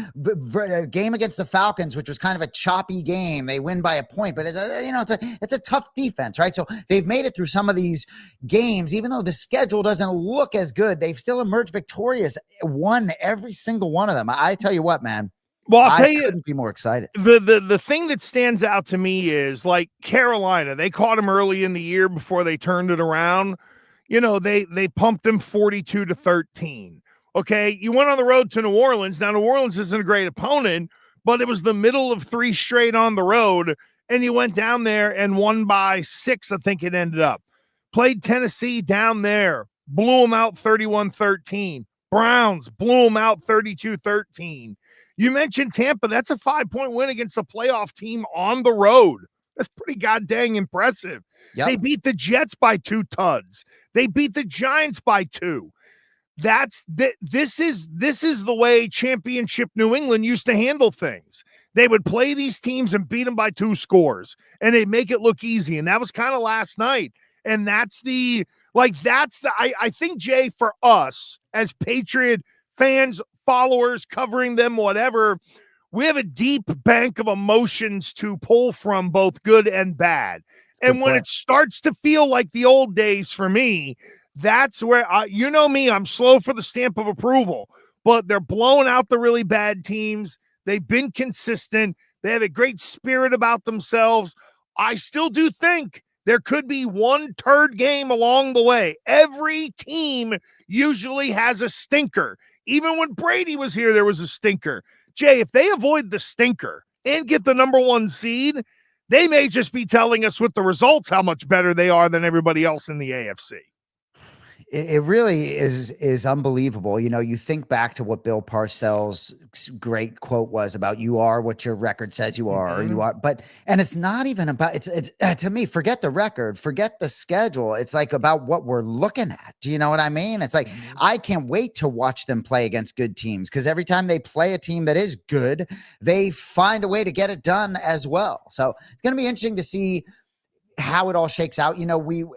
A game against the Falcons, which was kind of a choppy game. They win by a point, but it's a tough defense, right? So they've made it through some of these games, even though the schedule doesn't look as good. They've still emerged victorious, won every single one of them. I tell you what, man. Well, I'll tell you, couldn't be more excited. The thing that stands out to me is like Carolina. They caught them early in the year before they turned it around. You know, they pumped them 42-13. Okay, you went on the road to New Orleans. Now, New Orleans isn't a great opponent, but it was the middle of 3 straight on the road, and you went down there and won by 6, I think it ended up. Played Tennessee down there, blew them out 31-13. Browns blew them out 32-13. You mentioned Tampa. That's a 5-point win against a playoff team on the road. That's pretty goddamn impressive. Yep. They beat the Jets by 2 tuds. They beat the Giants by 2. This is the way championship New England used to handle things. They would play these teams and beat them by 2 scores, and they'd make it look easy. And that was kind of last night. And I think, Jay, for us as Patriot fans, followers, covering them, whatever, we have a deep bank of emotions to pull from, both good and bad. And when it starts to feel like the old days for me, that's where, you know me, I'm slow for the stamp of approval, but they're blowing out the really bad teams. They've been consistent. They have a great spirit about themselves. I still do think there could be one turd game along the way. Every team usually has a stinker. Even when Brady was here, there was a stinker. Jay, if they avoid the stinker and get the number 1 seed, they may just be telling us with the results how much better they are than everybody else in the AFC. It really is unbelievable. You know, you think back to what Bill Parcells' great quote was about, you are what your record says you are, or you are. And it's not even about, it's to me, forget the record, forget the schedule. It's like about what we're looking at. Do you know what I mean? It's like, I can't wait to watch them play against good teams, because every time they play a team that is good, they find a way to get it done as well. So it's going to be interesting to see how it all shakes out.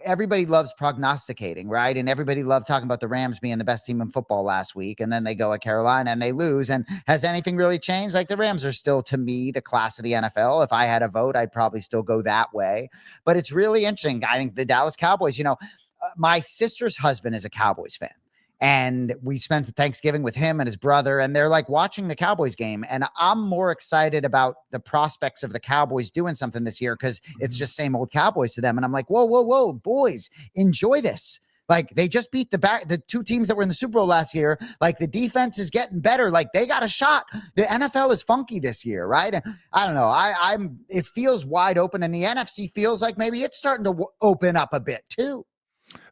Everybody loves prognosticating, right? And everybody loved talking about the Rams being the best team in football last week. And then they go at Carolina and they lose. And has anything really changed? Like, the Rams are still, to me, the class of the NFL. If I had a vote, I'd probably still go that way. But it's really interesting. I think the Dallas Cowboys, my sister's husband is a Cowboys fan. And we spent Thanksgiving with him and his brother, and they're like watching the Cowboys game. And I'm more excited about the prospects of the Cowboys doing something this year because it's just same old Cowboys to them. And I'm like, whoa, boys, enjoy this. Like, they just beat the two teams that were in the Super Bowl last year. Like, the defense is getting better. Like, they got a shot. The NFL is funky this year, right? And I don't know. It feels wide open, and the NFC feels like maybe it's starting to open up a bit too.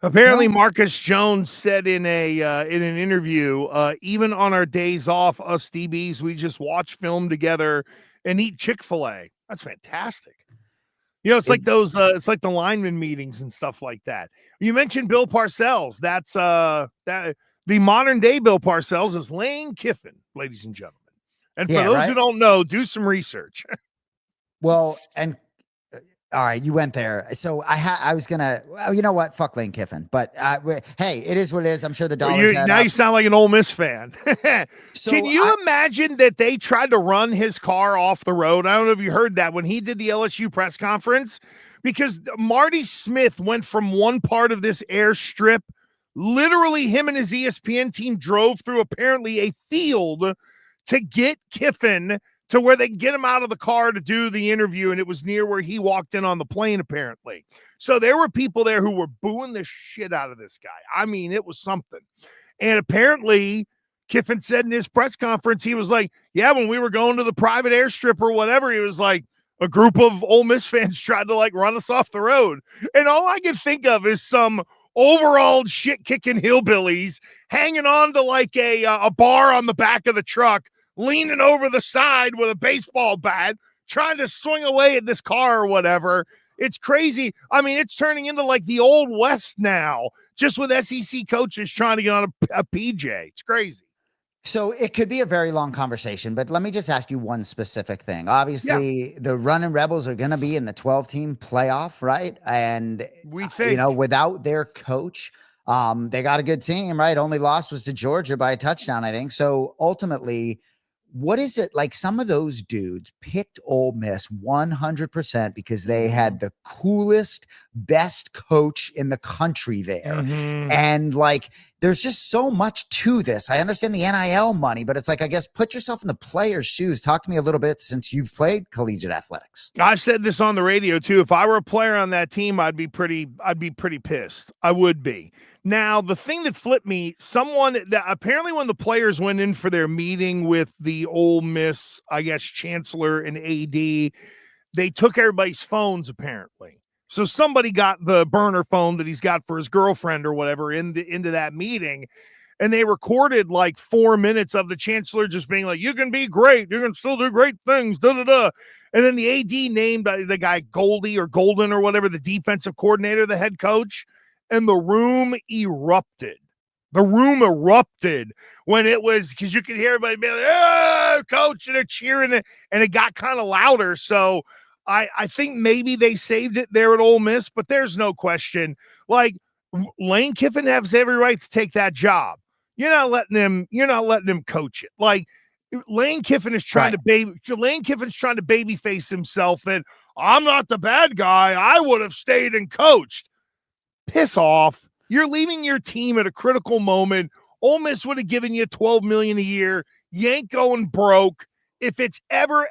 Apparently, Marcus Jones said in an interview, even on our days off, us DBs, we just watch film together and eat Chick-fil-A. That's fantastic. It's like those, it's like the lineman meetings and stuff like that. You mentioned Bill Parcells. That's the modern day Bill Parcells is Lane Kiffin, ladies and gentlemen. And for those who don't know, do some research. Well, and all right, you went there. So I was gonna. Well, you know what? Fuck Lane Kiffin. But hey, it is what it is. I'm sure the dollars. Now you sound like an Ole Miss fan. So can you imagine that they tried to run his car off the road? I don't know if you heard that when he did the LSU press conference, because Marty Smith went from one part of this airstrip. Literally, him and his ESPN team drove through apparently a field to get Kiffin to where they get him out of the car to do the interview, and it was near where he walked in on the plane, apparently. So there were people there who were booing the shit out of this guy. I mean, it was something. And apparently, Kiffin said in his press conference, he was like, yeah, when we were going to the private airstrip or whatever, he was like, a group of Ole Miss fans tried to, like, run us off the road. And all I can think of is some overall shit-kicking hillbillies hanging on to, like, a bar on the back of the truck, leaning over the side with a baseball bat, trying to swing away at this car or whatever. It's crazy. I mean, it's turning into like the Old West now, just with SEC coaches trying to get on a PJ. It's crazy. So it could be a very long conversation, but let me just ask you one specific thing. Obviously, the Running Rebels are going to be in the 12-team playoff, right? And we think, without their coach, they got a good team, right? Only loss was to Georgia by a touchdown, I think. So ultimately, what is it like? Some of those dudes picked Ole Miss 100% because they had the coolest, best coach in the country there. Mm-hmm. And like, there's just so much to this. I understand the NIL money, but it's like, I guess, put yourself in the player's shoes. Talk to me a little bit since you've played collegiate athletics. I've said this on the radio too. If I were a player on that team, I'd be pretty pissed. I would be. Now, the thing that flipped me, someone that apparently when the players went in for their meeting with the Ole Miss, I guess, chancellor and AD, they took everybody's phones apparently. So somebody got the burner phone that he's got for his girlfriend or whatever into that meeting, and they recorded like 4 minutes of the chancellor just being like, you can be great. You can still do great things, da-da-da. And then the AD named the guy Goldie or Golden or whatever, the defensive coordinator, the head coach, and the room erupted. The room erupted when it was, because you could hear everybody be like, oh, coach, and they're cheering it, and it got kind of louder. So I think maybe they saved it there at Ole Miss, but there's no question. Like, Lane Kiffin has every right to take that job. You're not letting him coach it. Like, Lane Kiffin is trying Lane Kiffin's trying to babyface himself that I'm not the bad guy. I would have stayed and coached. Piss off. You're leaving your team at a critical moment. Ole Miss would have given you $12 million a year. You ain't going broke. If it's ever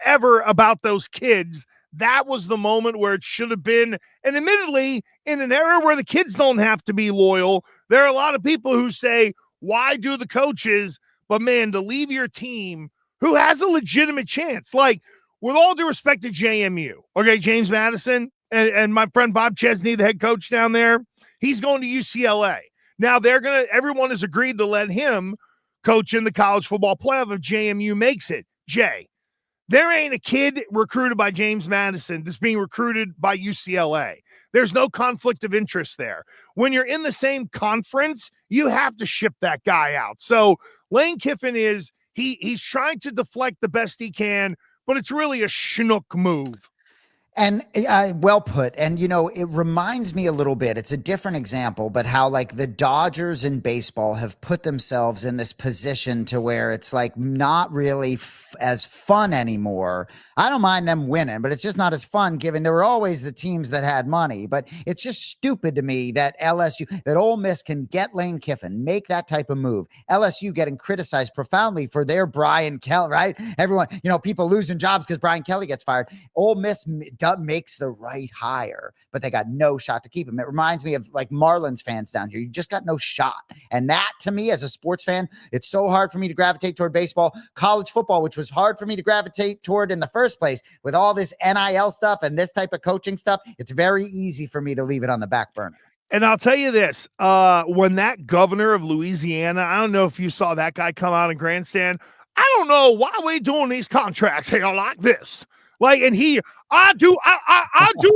about those kids, that was the moment where it should have been. And admittedly, in an era where the kids don't have to be loyal, there are a lot of people who say, why do the coaches? But man, to leave your team who has a legitimate chance, like, with all due respect to JMU, okay, James Madison and my friend Bob Chesney, the head coach down there, he's going to UCLA. Now everyone has agreed to let him coach in the college football playoff if JMU makes it. Jay, there ain't a kid recruited by James Madison that's being recruited by UCLA. There's no conflict of interest there. When you're in the same conference, you have to ship that guy out. So Lane Kiffin he's trying to deflect the best he can, but it's really a schnook move. And well put. And, it reminds me a little bit, it's a different example, but how like the Dodgers in baseball have put themselves in this position to where it's like not really as fun anymore. I don't mind them winning, but it's just not as fun given there were always the teams that had money. But it's just stupid to me that that Ole Miss can get Lane Kiffin, make that type of move. LSU getting criticized profoundly for their Brian Kelly, right? Everyone, people losing jobs because Brian Kelly gets fired. Ole Miss makes the right hire, but they got no shot to keep him. It reminds me of like Marlins fans down here. You just got no shot. And that to me as a sports fan, it's so hard for me to gravitate toward baseball, college football, which was hard for me to gravitate toward in the first place with all this NIL stuff and this type of coaching stuff. It's very easy for me to leave it on the back burner. And I'll tell you this, when that governor of Louisiana, I don't know if you saw that guy come out and grandstand. I don't know why we doing these contracts here like this. Like, and I do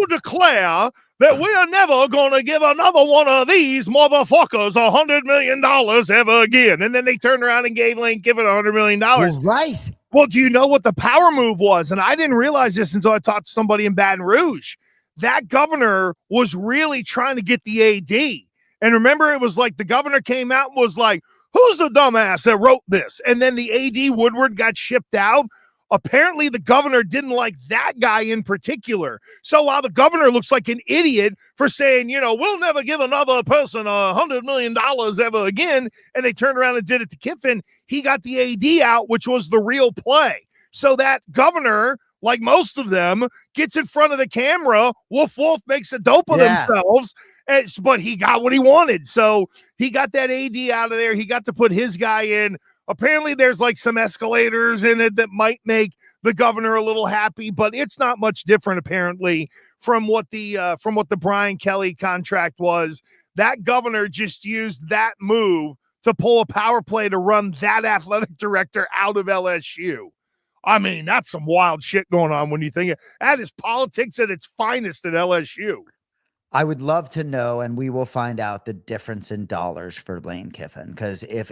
declare that we are never going to give another one of these motherfuckers $100 million ever again. And then they turned around and gave Lane Kiffin $100 million. Well, right. Well, do you know what the power move was? And I didn't realize this until I talked to somebody in Baton Rouge. That governor was really trying to get the AD. And remember, it was like the governor came out and was like, who's the dumbass that wrote this? And then the AD Woodward got shipped out. Apparently, the governor didn't like that guy in particular. So while the governor looks like an idiot for saying, we'll never give another person $100 million ever again, and they turned around and did it to Kiffin, he got the AD out, which was the real play. So that governor, like most of them, gets in front of the camera, woof, woof, makes a dope of themselves, but he got what he wanted. So he got that AD out of there. He got to put his guy in. Apparently, there's like some escalators in it that might make the governor a little happy, but it's not much different apparently from what the Brian Kelly contract was. That governor just used that move to pull a power play to run that athletic director out of LSU. I mean, that's some wild shit going on when you think that is politics at its finest at LSU. I would love to know, and we will find out the difference in dollars for Lane Kiffin. Because I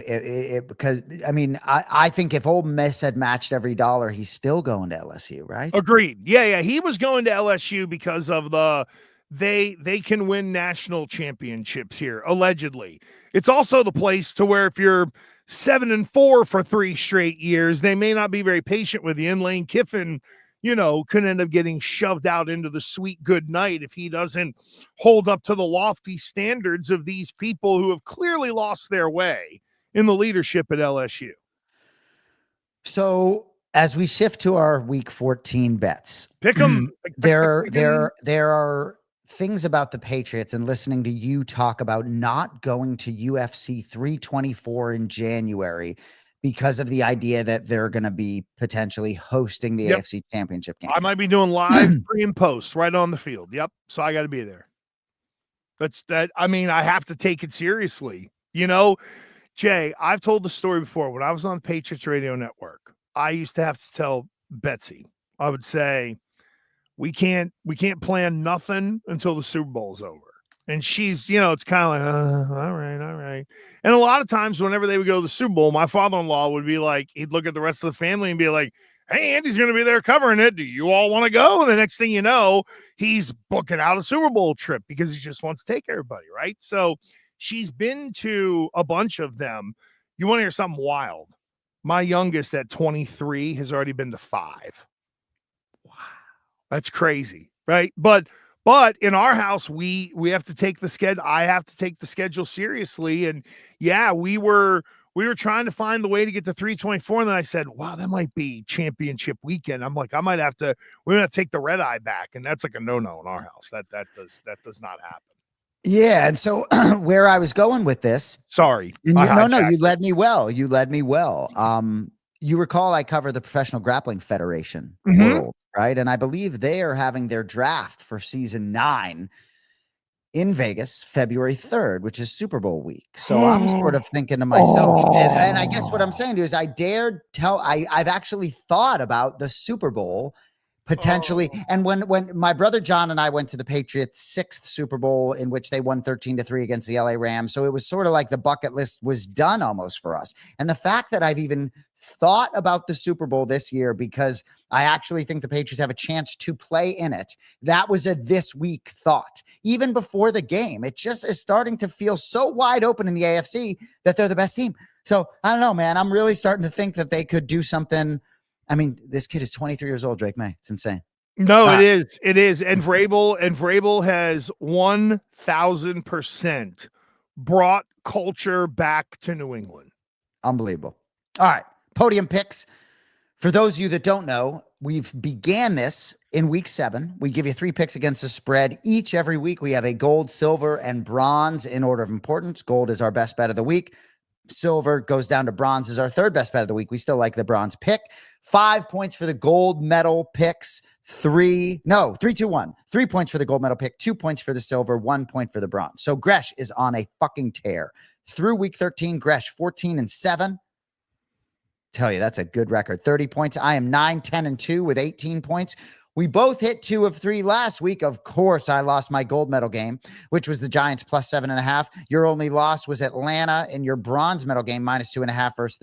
think if Ole Miss had matched every dollar, he's still going to LSU, right? Agreed. Yeah. He was going to LSU because of they can win national championships here, allegedly. It's also the place to where if you're 7-4 for 3 straight years, they may not be very patient with you. And Lane Kiffin, could end up getting shoved out into the sweet good night if he doesn't hold up to the lofty standards of these people who have clearly lost their way in the leadership at LSU. So as we shift to our week 14 bets, pick them. There are things about the Patriots and listening to you talk about not going to UFC 324 in January because of the idea that they're going to be potentially hosting the AFC Championship game. I might be doing live pre and post right on the field. Yep. So I got to be there. I have to take it seriously. Jay, I've told the story before. When I was on the Patriots Radio Network, I used to have to tell Betsy, I would say, we can't plan nothing until the Super Bowl's over. And she's, it's kind of like, all right. And a lot of times whenever they would go to the Super Bowl, my father-in-law would be like, he'd look at the rest of the family and be like, hey, Andy's going to be there covering it. Do you all want to go? And the next thing you know, he's booking out a Super Bowl trip because he just wants to take everybody, right? So she's been to a bunch of them. You want to hear something wild? My youngest at 23 has already been to 5. Wow. That's crazy, right? But in our house, we have to take the schedule. I have to take the schedule seriously. And yeah, we were trying to find the way to get to 324. And then I said, wow, that might be championship weekend. I'm like, we're going to take the red eye back. And that's like a no-no in our house. That does not happen. Yeah. And so where I was going with this, sorry. You led me well. You recall I cover the Professional Grappling Federation world, right? And I believe they are having their draft for season 9 in Vegas, February 3rd, which is Super Bowl week. So I'm sort of thinking to myself, and I guess what I'm saying to you is I've actually thought about the Super Bowl potentially. And when my brother John and I went to the Patriots' 6th Super Bowl, in which they won 13-3 against the LA Rams. So it was sort of like the bucket list was done almost for us. And the fact that I've even thought about the Super Bowl this year because I actually think the Patriots have a chance to play in it. That was a this week thought. Even before the game, it just is starting to feel so wide open in the AFC that they're the best team. So I don't know, man. I'm really starting to think that they could do something. I mean, this kid is 23 years old, Drake Maye. It's insane. No, it is. It is. And Vrabel has 1,000% brought culture back to New England. Unbelievable. All right. Podium picks. For those of you that don't know, we've began this in week 7. We give you 3 picks against the spread each every week. We have a gold, silver, and bronze in order of importance. Gold is our best bet of the week. Silver goes down to bronze as our third best bet of the week. We still like the bronze pick. 5 points for the gold medal picks. 3, 2, 1. 3 points for the gold medal pick, 2 points for the silver, 1 point for the bronze. So Gresh is on a fucking tear. Through week 13, Gresh 14-7. Tell you, that's a good record. 30 points. I am 9-10-2 with 18 points. We both hit 2 of 3 last week. Of course, I lost my gold medal game, which was the Giants plus 7.5. Your only loss was Atlanta in your bronze medal game, minus 2.5 versus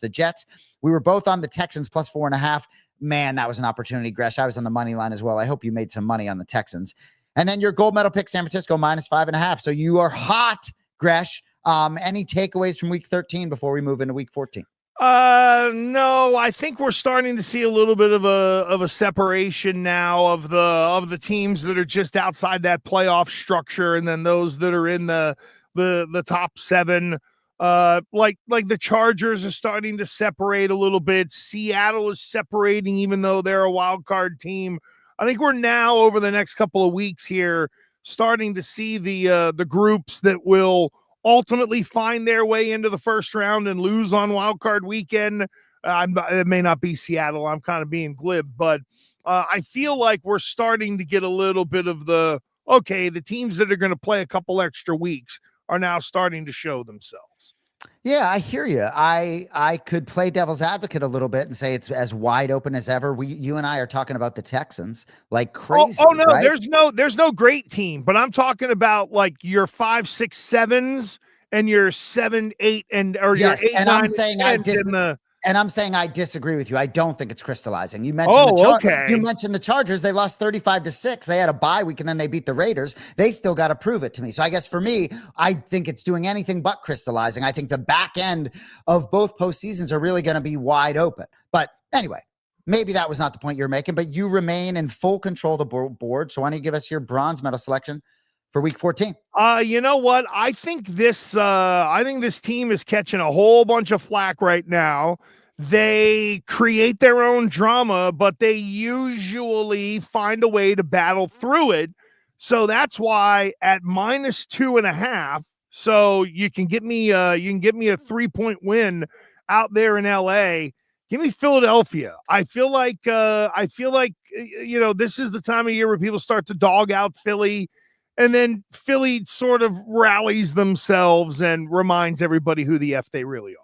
the Jets. We were both on the Texans plus 4.5. Man, that was an opportunity, Gresh. I was on the money line as well. I hope you made some money on the Texans. And then your gold medal pick, San Francisco, minus 5.5. So you are hot, Gresh. Any takeaways from week 13 before we move into week 14? No, I think we're starting to see a little bit of a separation now of the teams that are just outside that playoff structure, and then those that are in the top 7. Like the Chargers are starting to separate a little bit. Seattle is separating, even though they're a wild card team. I think we're now over the next couple of weeks here starting to see the groups that will ultimately find their way into the first round and lose on wild card weekend. It may not be Seattle. I'm kind of being glib, but I feel like we're starting to get a little bit of the teams that are going to play a couple extra weeks are now starting to show themselves. Yeah, I hear you. I could play devil's advocate a little bit and say it's as wide open as ever. You and I are talking about the Texans like crazy. Oh no, right? there's no great team, but I'm talking about like your 5, 6, 7s and your 7, 8, or yes, your 8, and 9, I'm saying I disagree with you. I don't think it's crystallizing. You mentioned You mentioned the Chargers. They lost 35-6. They had a bye week and then they beat the Raiders. They still got to prove it to me. So I guess for me, I think it's doing anything but crystallizing. I think the back end of both postseasons are really going to be wide open. But anyway, maybe that was not the point you're making, but you remain in full control of the board. So why don't you give us your bronze medal selection for week 14? You know what? I think this team is catching a whole bunch of flack right now. They create their own drama, but they usually find a way to battle through it. So that's why at minus 2.5, so you can get me a 3-point win out there in LA. Give me Philadelphia. I feel like this is the time of year where people start to dog out Philly. And then Philly sort of rallies themselves and reminds everybody who the F they really are.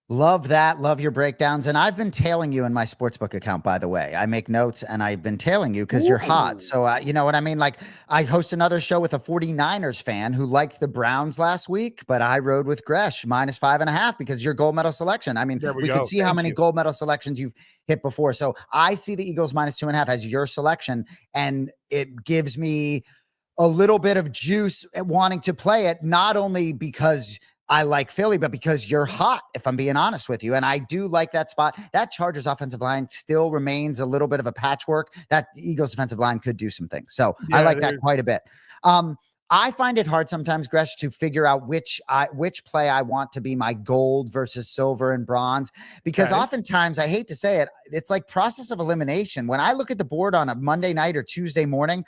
Love that. Love your breakdowns. And I've been tailing you in my sportsbook account, by the way. I make notes and I've been tailing you because you're hot. So, you know what I mean? Like, I host another show with a 49ers fan who liked the Browns last week, but I rode with Gresh minus 5.5 because your gold medal selection. I mean, we could see how many gold medal selections you've hit before. So I see the Eagles minus 2.5 as your selection, and it gives me a little bit of juice at wanting to play it, not only because I like Philly, but because you're hot, if I'm being honest with you. And I do like that spot. That Chargers offensive line still remains a little bit of a patchwork. That Eagles defensive line could do some things. So yeah, I like that quite a bit. I find it hard sometimes, Gresh, to figure out which play I want to be my gold versus silver and bronze, because oftentimes, I hate to say it, it's like process of elimination. When I look at the board on a Monday night or Tuesday morning,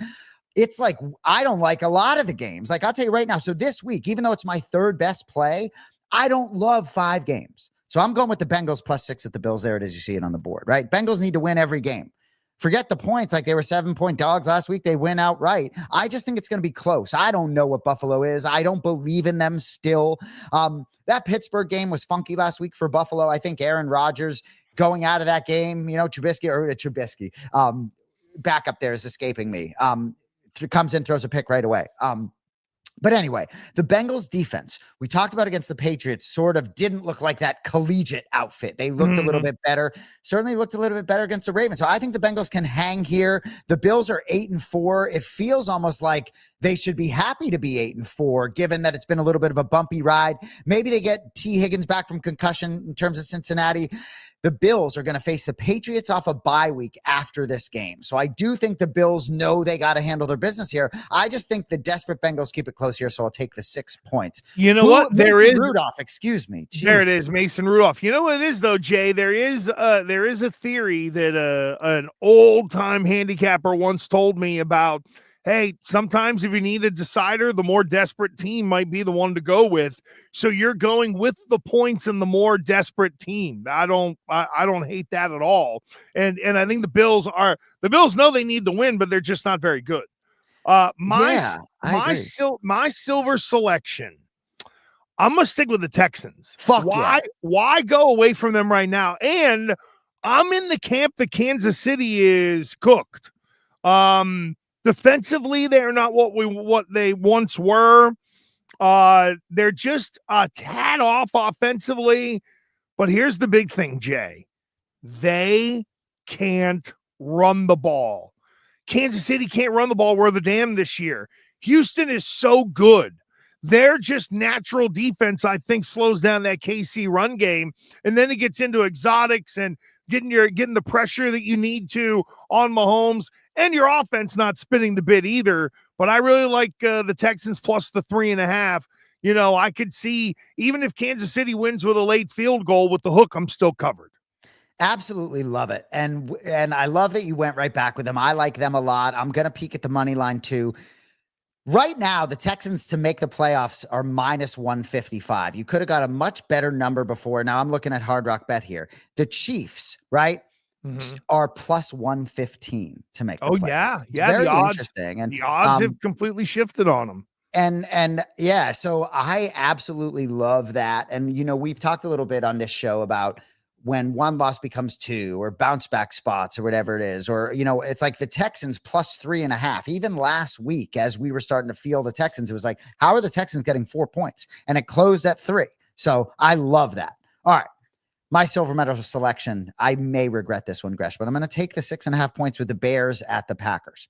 it's like, I don't like a lot of the games. Like, I'll tell you right now. So this week, even though it's my third best play, I don't love 5 games. So I'm going with the Bengals plus 6 at the Bills. There it is. You see it on the board, right? Bengals need to win every game. Forget the points. Like, they were 7-point dogs last week. They win outright. I just think it's going to be close. I don't know what Buffalo is. I don't believe in them still. That Pittsburgh game was funky last week for Buffalo. I think Aaron Rodgers going out of that game, Trubisky, back up there is escaping me. Comes in, throws a pick right away. But anyway, the Bengals defense, we talked about against the Patriots, sort of didn't look like that collegiate outfit. They looked a little bit better, certainly looked a little bit better against the Ravens. So I think the Bengals can hang here. The Bills are 8-4. It feels almost like they should be happy to be 8-4, given that it's been a little bit of a bumpy ride. Maybe they get T. Higgins back from concussion in terms of Cincinnati. The Bills are going to face the Patriots off a bye week after this game. So I do think the Bills know they got to handle their business here. I just think the desperate Bengals keep it close here, so I'll take the 6 points. You know what? There is Rudolph, excuse me. Jeez. There it is, Mason Rudolph. You know what it is, though, Jay? There is a theory that an old-time handicapper once told me about. Hey, sometimes if you need a decider, the more desperate team might be the one to go with. So you're going with the points and the more desperate team. I don't hate that at all. And I think the Bills know they need the win, but they're just not very good. My silver selection, I'm gonna stick with the Texans. Why go away from them right now? And I'm in the camp that Kansas City is cooked. Defensively, they're not what they once were. They're just a tad off offensively. But here's the big thing, Jay. They can't run the ball. Kansas City can't run the ball worth a damn this year. Houston is so good. Their just natural defense, I think, slows down that KC run game. And then it gets into exotics and getting the pressure that you need to on Mahomes, and your offense not spinning the bit either. But I really like the Texans plus the 3.5. You know, I could see, even if Kansas City wins with a late field goal with the hook, I'm still covered. Absolutely love it. And I love that you went right back with them. I like them a lot. I'm going to peek at the money line too. Right now, the Texans to make the playoffs are minus 155. You could have got a much better number before. Now I'm looking at Hard Rock Bet here. The Chiefs, right, are plus 115 to make the playoffs. Yeah. Very the odds, interesting. And the odds have completely shifted on them. And yeah, so I absolutely love that. And, you know, we've talked a little bit on this show about when one loss becomes two or bounce back spots or whatever it is, or, you know, it's like the Texans plus 3.5. Even last week, as we were starting to feel the Texans, it was like, how are the Texans getting 4 points? And it closed at 3. So I love that. All right. My silver medal selection, I may regret this one, Gresh, but I'm going to take the 6.5 points with the Bears at the Packers.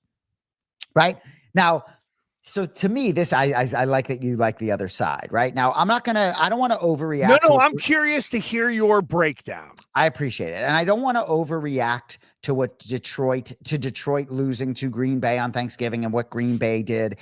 Right now. So to me, this, I like that you like the other side right now. I don't want to overreact. No, I'm curious to hear your breakdown. I appreciate it. And I don't want to overreact to what Detroit losing to Green Bay on Thanksgiving and what Green Bay did.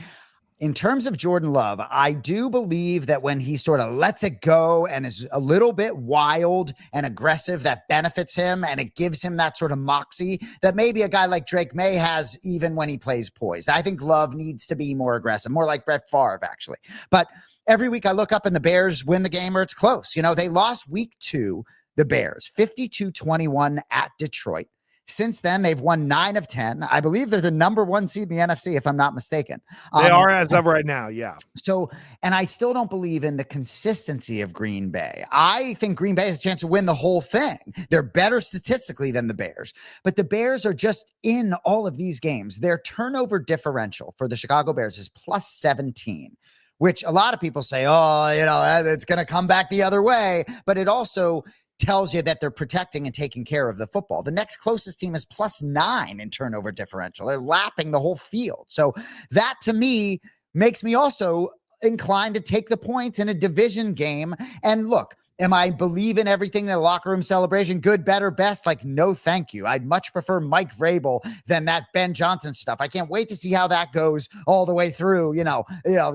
In terms of Jordan Love, I do believe that when he sort of lets it go and is a little bit wild and aggressive, that benefits him and it gives him that sort of moxie that maybe a guy like Drake Maye has even when he plays poised. I think Love needs to be more aggressive, more like Brett Favre, actually. But every week I look up and the Bears win the game or it's close. You know, they lost week 2, the Bears, 52-21 at Detroit. Since then, they've won 9 of 10. I believe they're the number 1 seed in the NFC, if I'm not mistaken. They are as of right now, yeah. So, and I still don't believe in the consistency of Green Bay. I think Green Bay has a chance to win the whole thing. They're better statistically than the Bears. But the Bears are just in all of these games. Their turnover differential for the Chicago Bears is plus 17, which a lot of people say, oh, you know, it's going to come back the other way. But it also tells you that they're protecting and taking care of the football. The next closest team is plus 9 in turnover differential. They're lapping the whole field. So that to me makes me also inclined to take the points in a division game. And look, am I believing everything in the locker room celebration? Good, better, best? Like, no, thank you. I'd much prefer Mike Vrabel than that Ben Johnson stuff. I can't wait to see how that goes all the way through, you know,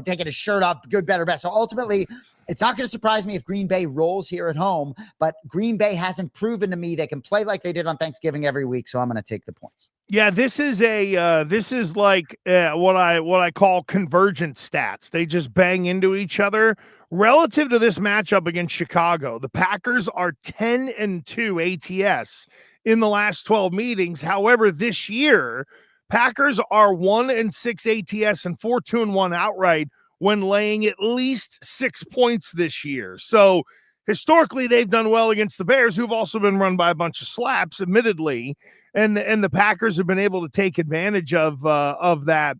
taking his shirt off, good, better, best. So ultimately, it's not going to surprise me if Green Bay rolls here at home, but Green Bay hasn't proven to me they can play like they did on Thanksgiving every week. So I'm going to take the points. Yeah, this is like what I call convergent stats. They just bang into each other. Relative to this matchup against Chicago, the Packers are 10-2 ATS in the last 12 meetings. However, this year, Packers are 1-6 ATS and 4-2-1 outright when laying at least 6 points this year. So historically, they've done well against the Bears, who've also been run by a bunch of slaps, admittedly, and the Packers have been able to take advantage of that.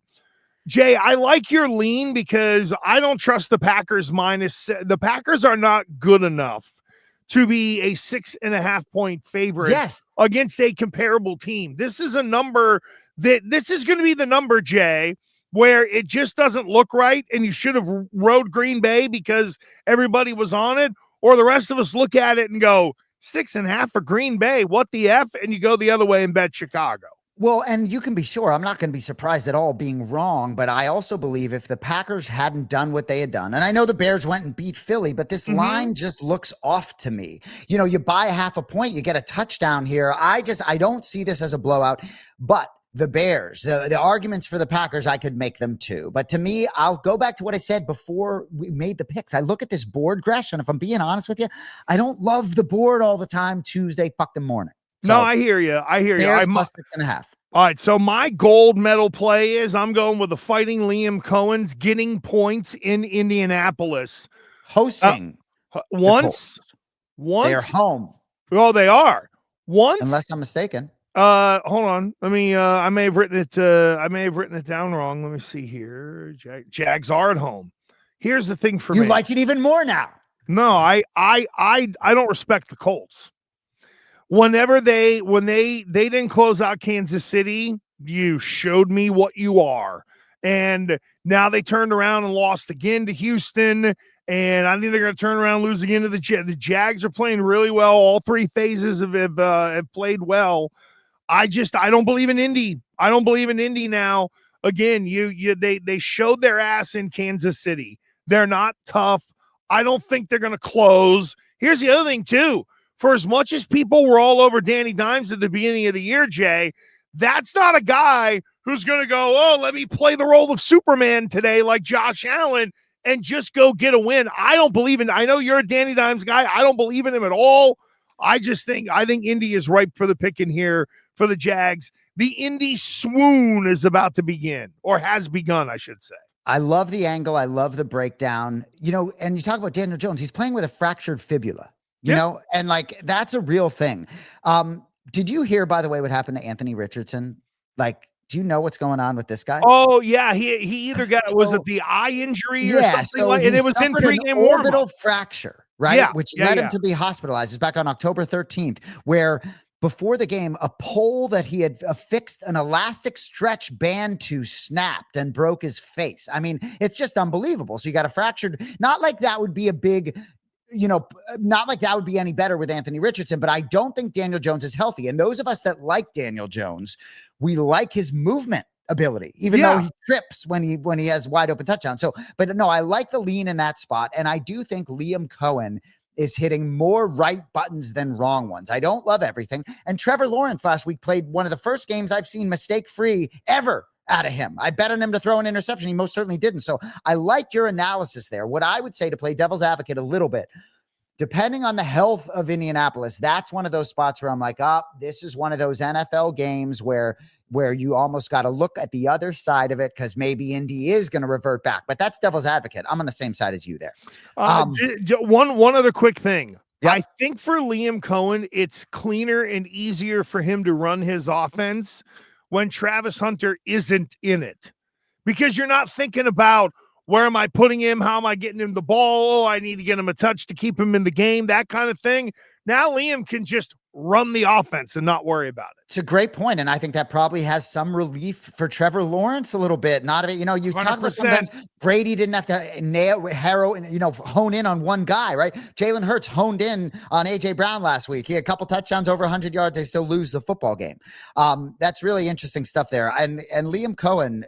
Jay, I like your lean because I don't trust the Packers the Packers are not good enough to be a 6.5 point favorite against a comparable team. This is a number this is going to be the number, Jay, where it just doesn't look right and you should have rode Green Bay because everybody was on it, or the rest of us look at it and go 6.5 for Green Bay. What the F? And you go the other way and bet Chicago. Well, and you can be sure I'm not going to be surprised at all being wrong, but I also believe if the Packers hadn't done what they had done, and I know the Bears went and beat Philly, but this line just looks off to me. You know, you buy a 0.5 point, you get a touchdown here. I don't see this as a blowout, but the Bears, the arguments for the Packers, I could make them too. But to me, I'll go back to what I said before we made the picks. I look at this board, Gresh, and if I'm being honest with you, I don't love the board all the time Tuesday fucking morning. So, no, I hear you. Bears plus 6.5. All right, so my gold medal play is I'm going with the Fighting Liam Cohen's getting points in Indianapolis. Hosting. Once. They're home. Oh, they are. Once. Unless I'm mistaken. Hold on. Let me, I may have written it down wrong. Let me see here. Jags are at home. Here's the thing for me. You like it even more now. No, I don't respect the Colts. When they didn't close out Kansas City, you showed me what you are. And now they turned around and lost again to Houston. And I think they're going to turn around and lose again to the Jags are playing really well. All three phases have played well. I don't believe in Indy. I don't believe in Indy now. Again, they showed their ass in Kansas City. They're not tough. I don't think they're going to close. Here's the other thing, too. For as much as people were all over Danny Dimes at the beginning of the year, Jay, that's not a guy who's going to go, oh, let me play the role of Superman today like Josh Allen and just go get a win. I don't believe in – I know you're a Danny Dimes guy. I don't believe in him at all. I think Indy is ripe for the picking here for the Jags. The Indy swoon is about to begin, or has begun, I should say. I love the angle. I love the breakdown. You know, and you talk about Daniel Jones. He's playing with a fractured fibula. You know, and like that's a real thing. Did you hear, by the way, what happened to Anthony Richardson? Like, do you know what's going on with this guy? Oh yeah, he either got was it the eye injury or something like, and it was in pregame orbital fracture, right? Yeah, which led him to be hospitalized. It's back on October 13th, where before the game, a pole that he had affixed an elastic stretch band to snapped and broke his face. I mean, it's just unbelievable. So you got a fractured. Not like that would be a big. Not like that would be any better with Anthony Richardson, but I don't think Daniel Jones is healthy. And those of us that like Daniel Jones, we like his movement ability, even though he trips when he has wide open touchdown. So, but no, I like the lean in that spot. And I do think Liam Cohen is hitting more right buttons than wrong ones. I don't love everything. And Trevor Lawrence last week played one of the first games I've seen mistake-free ever out of him. I bet on him to throw an interception. He most certainly didn't. So I like your analysis there. What I would say, to play devil's advocate a little bit, depending on the health of Indianapolis, that's one of those spots where I'm like, this is one of those NFL games where you almost got to look at the other side of it because maybe Indy is going to revert back. But that's devil's advocate. I'm on the same side as you there. One other quick thing. Yep. I think for Liam Cohen, it's cleaner and easier for him to run his offense when Travis Hunter isn't in it, because you're not thinking about where am I putting him? How am I getting him the ball? Oh, I need to get him a touch to keep him in the game, that kind of thing. Now Liam can just run the offense and not worry about it. It's a great point, and I think that probably has some relief for Trevor Lawrence a little bit. Not of it, you talk about sometimes Brady didn't have to hone in on one guy, right? Jalen Hurts honed in on A.J. Brown last week. He had a couple touchdowns over 100 yards. They still lose the football game. That's really interesting stuff there. And Liam Cohen,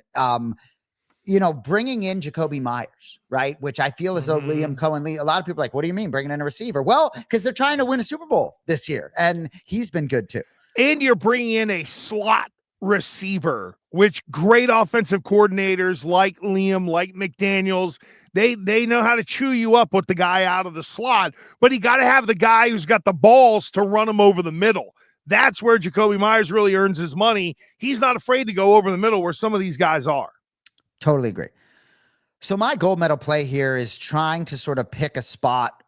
bringing in Jacoby Myers, right? Which I feel as though Liam Cohen, a lot of people are like, what do you mean bringing in a receiver? Well, because they're trying to win a Super Bowl this year, and he's been good too. And you're bringing in a slot receiver, which great offensive coordinators like Liam, like McDaniels, they know how to chew you up with the guy out of the slot, but you got to have the guy who's got the balls to run him over the middle. That's where Jacoby Myers really earns his money. He's not afraid to go over the middle where some of these guys are. Totally agree. So my gold medal play here is trying to sort of pick a spot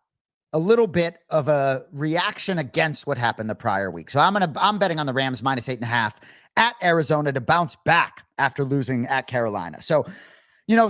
a little bit of a reaction against what happened the prior week. So I'm betting on the Rams -8.5 at Arizona to bounce back after losing at Carolina. So,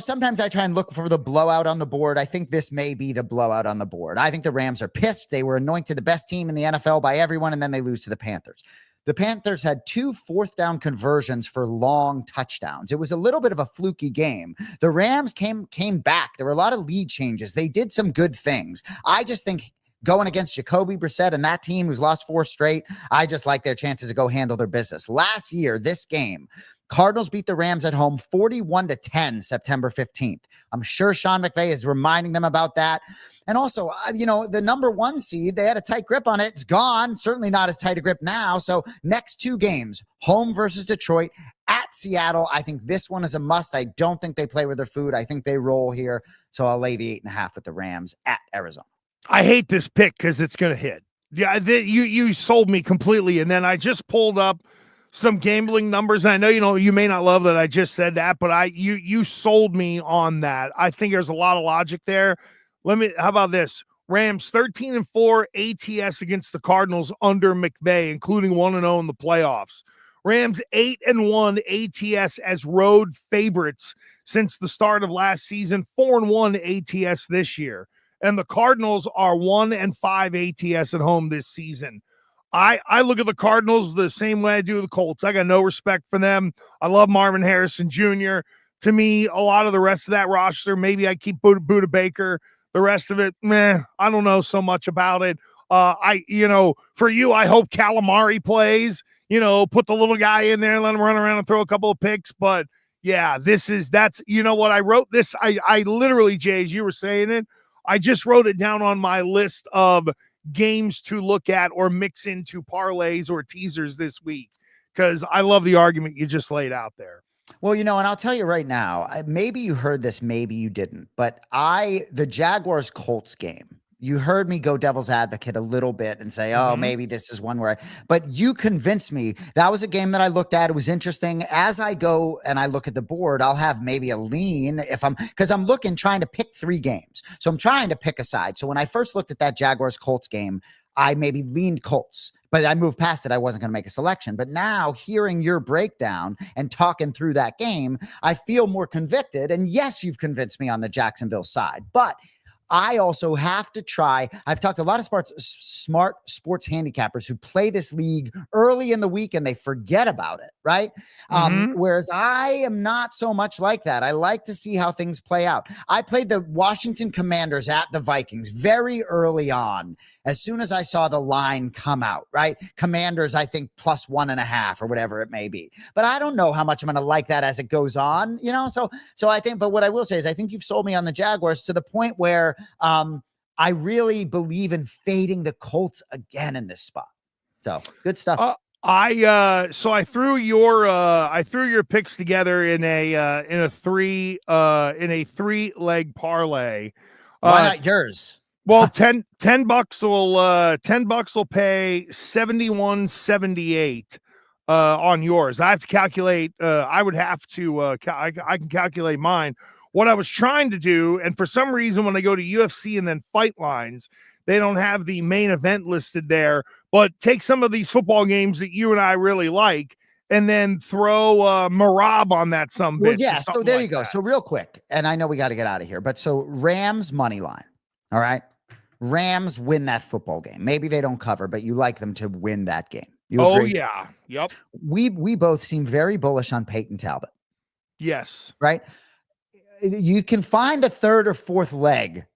sometimes I try and look for the blowout on the board. I think this may be the blowout on the board. I think the Rams are pissed. They were anointed the best team in the NFL by everyone, and then they lose to the Panthers. The Panthers had 2 fourth-down conversions for long touchdowns. It was a little bit of a fluky game. The Rams came back. There were a lot of lead changes. They did some good things. I just think going against Jacoby Brissett and that team who's lost 4 straight, I just like their chances to go handle their business. Last year, this game, Cardinals beat the Rams at home 41-10, September 15th. I'm sure Sean McVay is reminding them about that. And also, the number 1 seed, they had a tight grip on it. It's gone. Certainly not as tight a grip now. So next 2 games, home versus Detroit, at Seattle. I think this one is a must. I don't think they play with their food. I think they roll here. So I'll lay the 8.5 with the Rams at Arizona. I hate this pick because it's going to hit. Yeah, you sold me completely. And then I just pulled up some gambling numbers. And I know, you may not love that I just said that, but you sold me on that. I think there's a lot of logic there. How about this? Rams 13-4 ATS against the Cardinals under McVay, including 1-0 in the playoffs. Rams 8-1 ATS as road favorites since the start of last season, 4-1 ATS this year. And the Cardinals are 1-5 ATS at home this season. I look at the Cardinals the same way I do the Colts. I got no respect for them. I love Marvin Harrison Jr. To me, a lot of the rest of that roster, maybe I keep Buda Baker. The rest of it, I don't know so much about it. For you, I hope Calamari plays. Put the little guy in there, let him run around and throw a couple of picks. But yeah, what I wrote this. I literally, Jay, as you were saying it, I just wrote it down on my list of games to look at or mix into parlays or teasers this week because I love the argument you just laid out there. Well, and I'll tell you right now, maybe you heard this, maybe you didn't, but the Jaguars Colts game, you heard me go devil's advocate a little bit and say, maybe this is one but you convinced me. That was a game that I looked at. It was interesting. As I go and I look at the board, I'll have maybe a lean because I'm trying to pick 3 games. So I'm trying to pick a side. So when I first looked at that Jaguars Colts game, I maybe leaned Colts, but I moved past it. I wasn't going to make a selection. But now hearing your breakdown and talking through that game, I feel more convicted. And yes, you've convinced me on the Jacksonville side, but I also have to try. I've talked to a lot of smart sports handicappers who play this league early in the week and they forget about it, right? Whereas I am not so much like that. I like to see how things play out. I played the Washington Commanders at the Vikings very early on. As soon as I saw the line come out, right? Commanders, I think +1.5 or whatever it may be. But I don't know how much I'm going to like that as it goes on, So I think, but what I will say is I think you've sold me on the Jaguars to the point where I really believe in fading the Colts again in this spot. So good stuff. I threw your picks together in a 3-leg parlay. Why not yours? Well, $10 will pay 71.78 on yours. I have to calculate. I can calculate mine. What I was trying to do, and for some reason, when I go to UFC and then Fight Lines, they don't have the main event listed there. But take some of these football games that you and I really like, and then throw Merab on that some bitch. Well, yeah. So there you go. So real quick, and I know we got to get out of here, but so Rams money line. All right. Rams win that football game. Maybe they don't cover, but you like them to win that game. You agree? Yeah. Yep. We both seem very bullish on Peyton Talbot. Yes. Right? You can find a 3rd or 4th leg,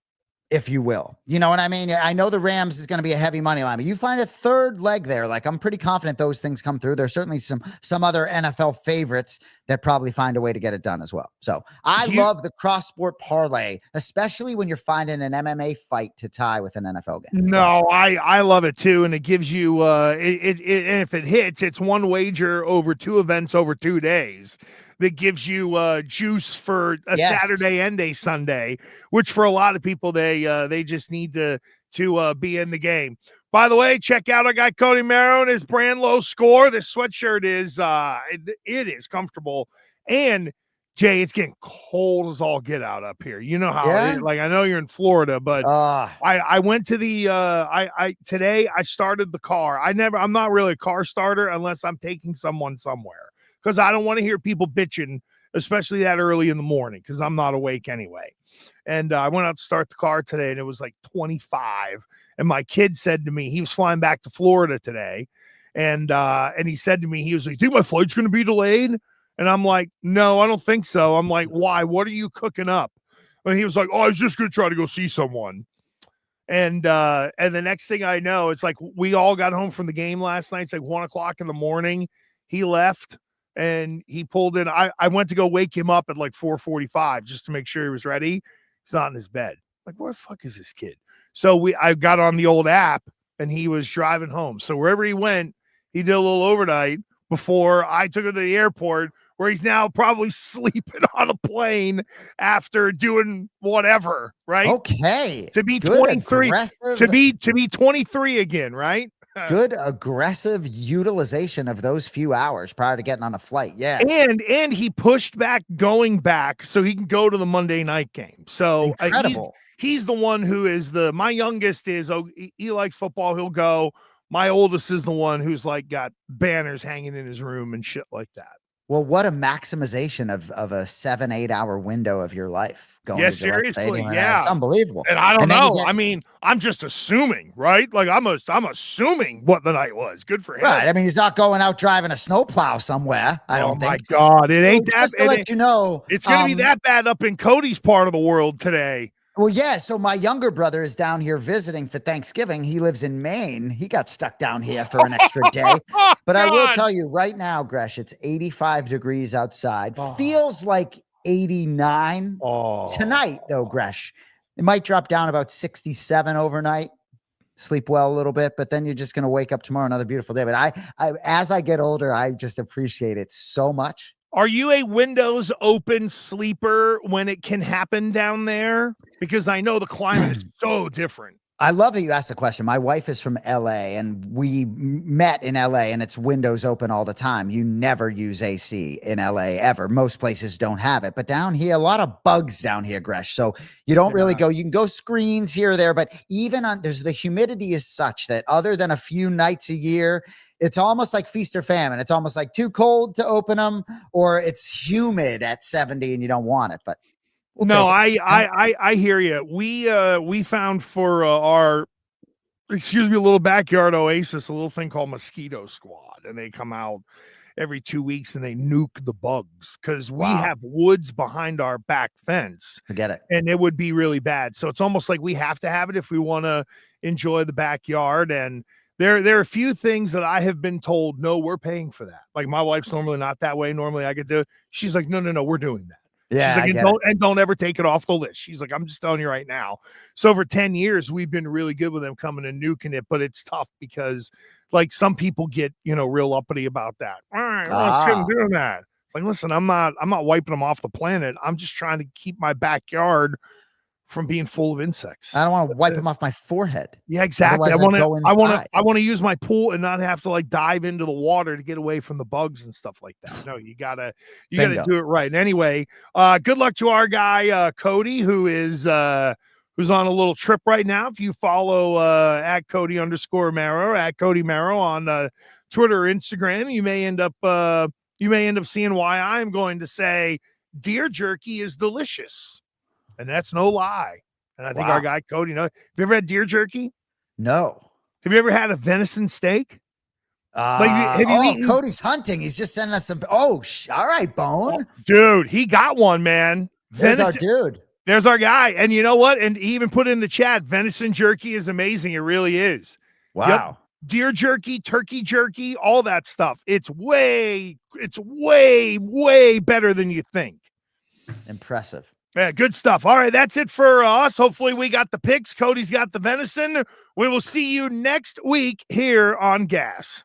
if you will. You know what I mean? I know the Rams is going to be a heavy money line, but you find a 3rd leg there. Like, I'm pretty confident those things come through. There's certainly some other NFL favorites that probably find a way to get it done as well. So I love the cross-sport parlay, especially when you're finding an MMA fight to tie with an NFL game. No, I love it too. And it gives you, and if it hits, it's one wager over 2 events over 2 days. That gives you juice for a Saturday and a Sunday, which for a lot of people, they just need to be in the game. By the way, check out our guy Cody Merrow and his brand low score. This sweatshirt is it is comfortable, and Jay, it's getting cold as all get out up here. You know how Yeah? it is. Like, I know you're in Florida, but I went to the today I started the car. I'm not really a car starter unless I'm taking someone somewhere, because I don't want to hear people bitching, especially that early in the morning, because I'm not awake anyway. And I went out to start the car today, and it was like 25. And my kid said to me, he was flying back to Florida today, and he said to me, he was like, "You think my flight's going to be delayed?" And I'm like, "No, I don't think so." I'm like, "Why? What are you cooking up?" And he was like, "Oh, I was just going to try to go see someone." And the next thing I know, it's like we all got home from the game last night. It's like 1:00 in the morning. He left and he pulled in. I went to go wake him up at like 4:45 just to make sure he was ready. He's not in his bed. Like, where the fuck is this kid? So I got on the old app and he was driving home. So wherever he went, he did a little overnight before I took him to the airport, where he's now probably sleeping on a plane after doing whatever, right? Okay. To be Good 23, to be 23 again, right? Good aggressive utilization of those few hours prior to getting on a flight. Yeah. And he pushed back going back so he can go to the Monday night game. So he's the one who is my youngest is, he likes football. He'll go. My oldest is the one who's like got banners hanging in his room and shit like that. Well, what a maximization of a 7-8 hour window of your life. Seriously. Yeah. It's unbelievable. And I don't know. I mean, I'm just assuming, right? Like I'm assuming what the night was. Good for him. Right. I mean, he's not going out driving a snowplow somewhere. I don't think. Oh my God. It ain't that. Just to let you know, it's going to be that bad up in Cody's part of the world today. Well, yeah. So my younger brother is down here visiting for Thanksgiving. He lives in Maine. He got stuck down here for an extra day. But I will tell you right now, Gresh, it's 85 degrees outside. Feels like 89 tonight, though, Gresh. It might drop down about 67 overnight. Sleep well a little bit, but then you're just going to wake up tomorrow, another beautiful day. But I, as I get older, I just appreciate it so much. Are you a windows open sleeper when it can happen down there? Because I know the climate is so different. I love that you asked the question. My wife is from LA and we met in LA and it's windows open all the time. You never use AC in LA ever. Most places don't have it, but down here, a lot of bugs down here, Gresh. So you don't really go, you can go screens here or there, but even the humidity is such that other than a few nights a year, it's almost like feast or famine. It's almost like too cold to open them, or it's humid at 70 and you don't want it. But I hear you. We found for our little backyard oasis a little thing called Mosquito Squad, and they come out every 2 weeks and they nuke the bugs because we have woods behind our back fence. Forget it. And it would be really bad. So it's almost like we have to have it if we want to enjoy the backyard. And there are a few things that I have been told, no, we're paying for that. Like my wife's normally not that way. Normally I could do it. She's like, no, we're doing that. Yeah. She's like, don't ever take it off the list. She's like, I'm just telling you right now. So for 10 years, we've been really good with them coming and nuking it, but it's tough because like some people get, real uppity about that. All right, I shouldn't do that. It's like, listen, I'm not wiping them off the planet. I'm just trying to keep my backyard from being full of insects. I don't want to wipe them off my forehead. Yeah, exactly. I want to use my pool and not have to like dive into the water to get away from the bugs and stuff like that. No, you gotta do it right. And anyway, good luck to our guy Cody, who's on a little trip right now. If you follow at Cody_Marrow, at Cody Marrow on Twitter or Instagram, you may end up seeing why I'm going to say deer jerky is delicious. And that's no lie. And I think our guy Cody knows. Have you ever had deer jerky? No. Have you ever had a venison steak? Have you eaten? Cody's hunting. He's just sending us some. All right, Bone. Oh, dude, he got one, man. There's our dude. There's our guy. And you know what? And he even put in the chat, venison jerky is amazing. It really is. Wow. Yep. Deer jerky, turkey jerky, all that stuff. It's way, way better than you think. Impressive. Yeah, good stuff. All right, that's it for us. Hopefully we got the picks. Cody's got the venison. We will see you next week here on Gas.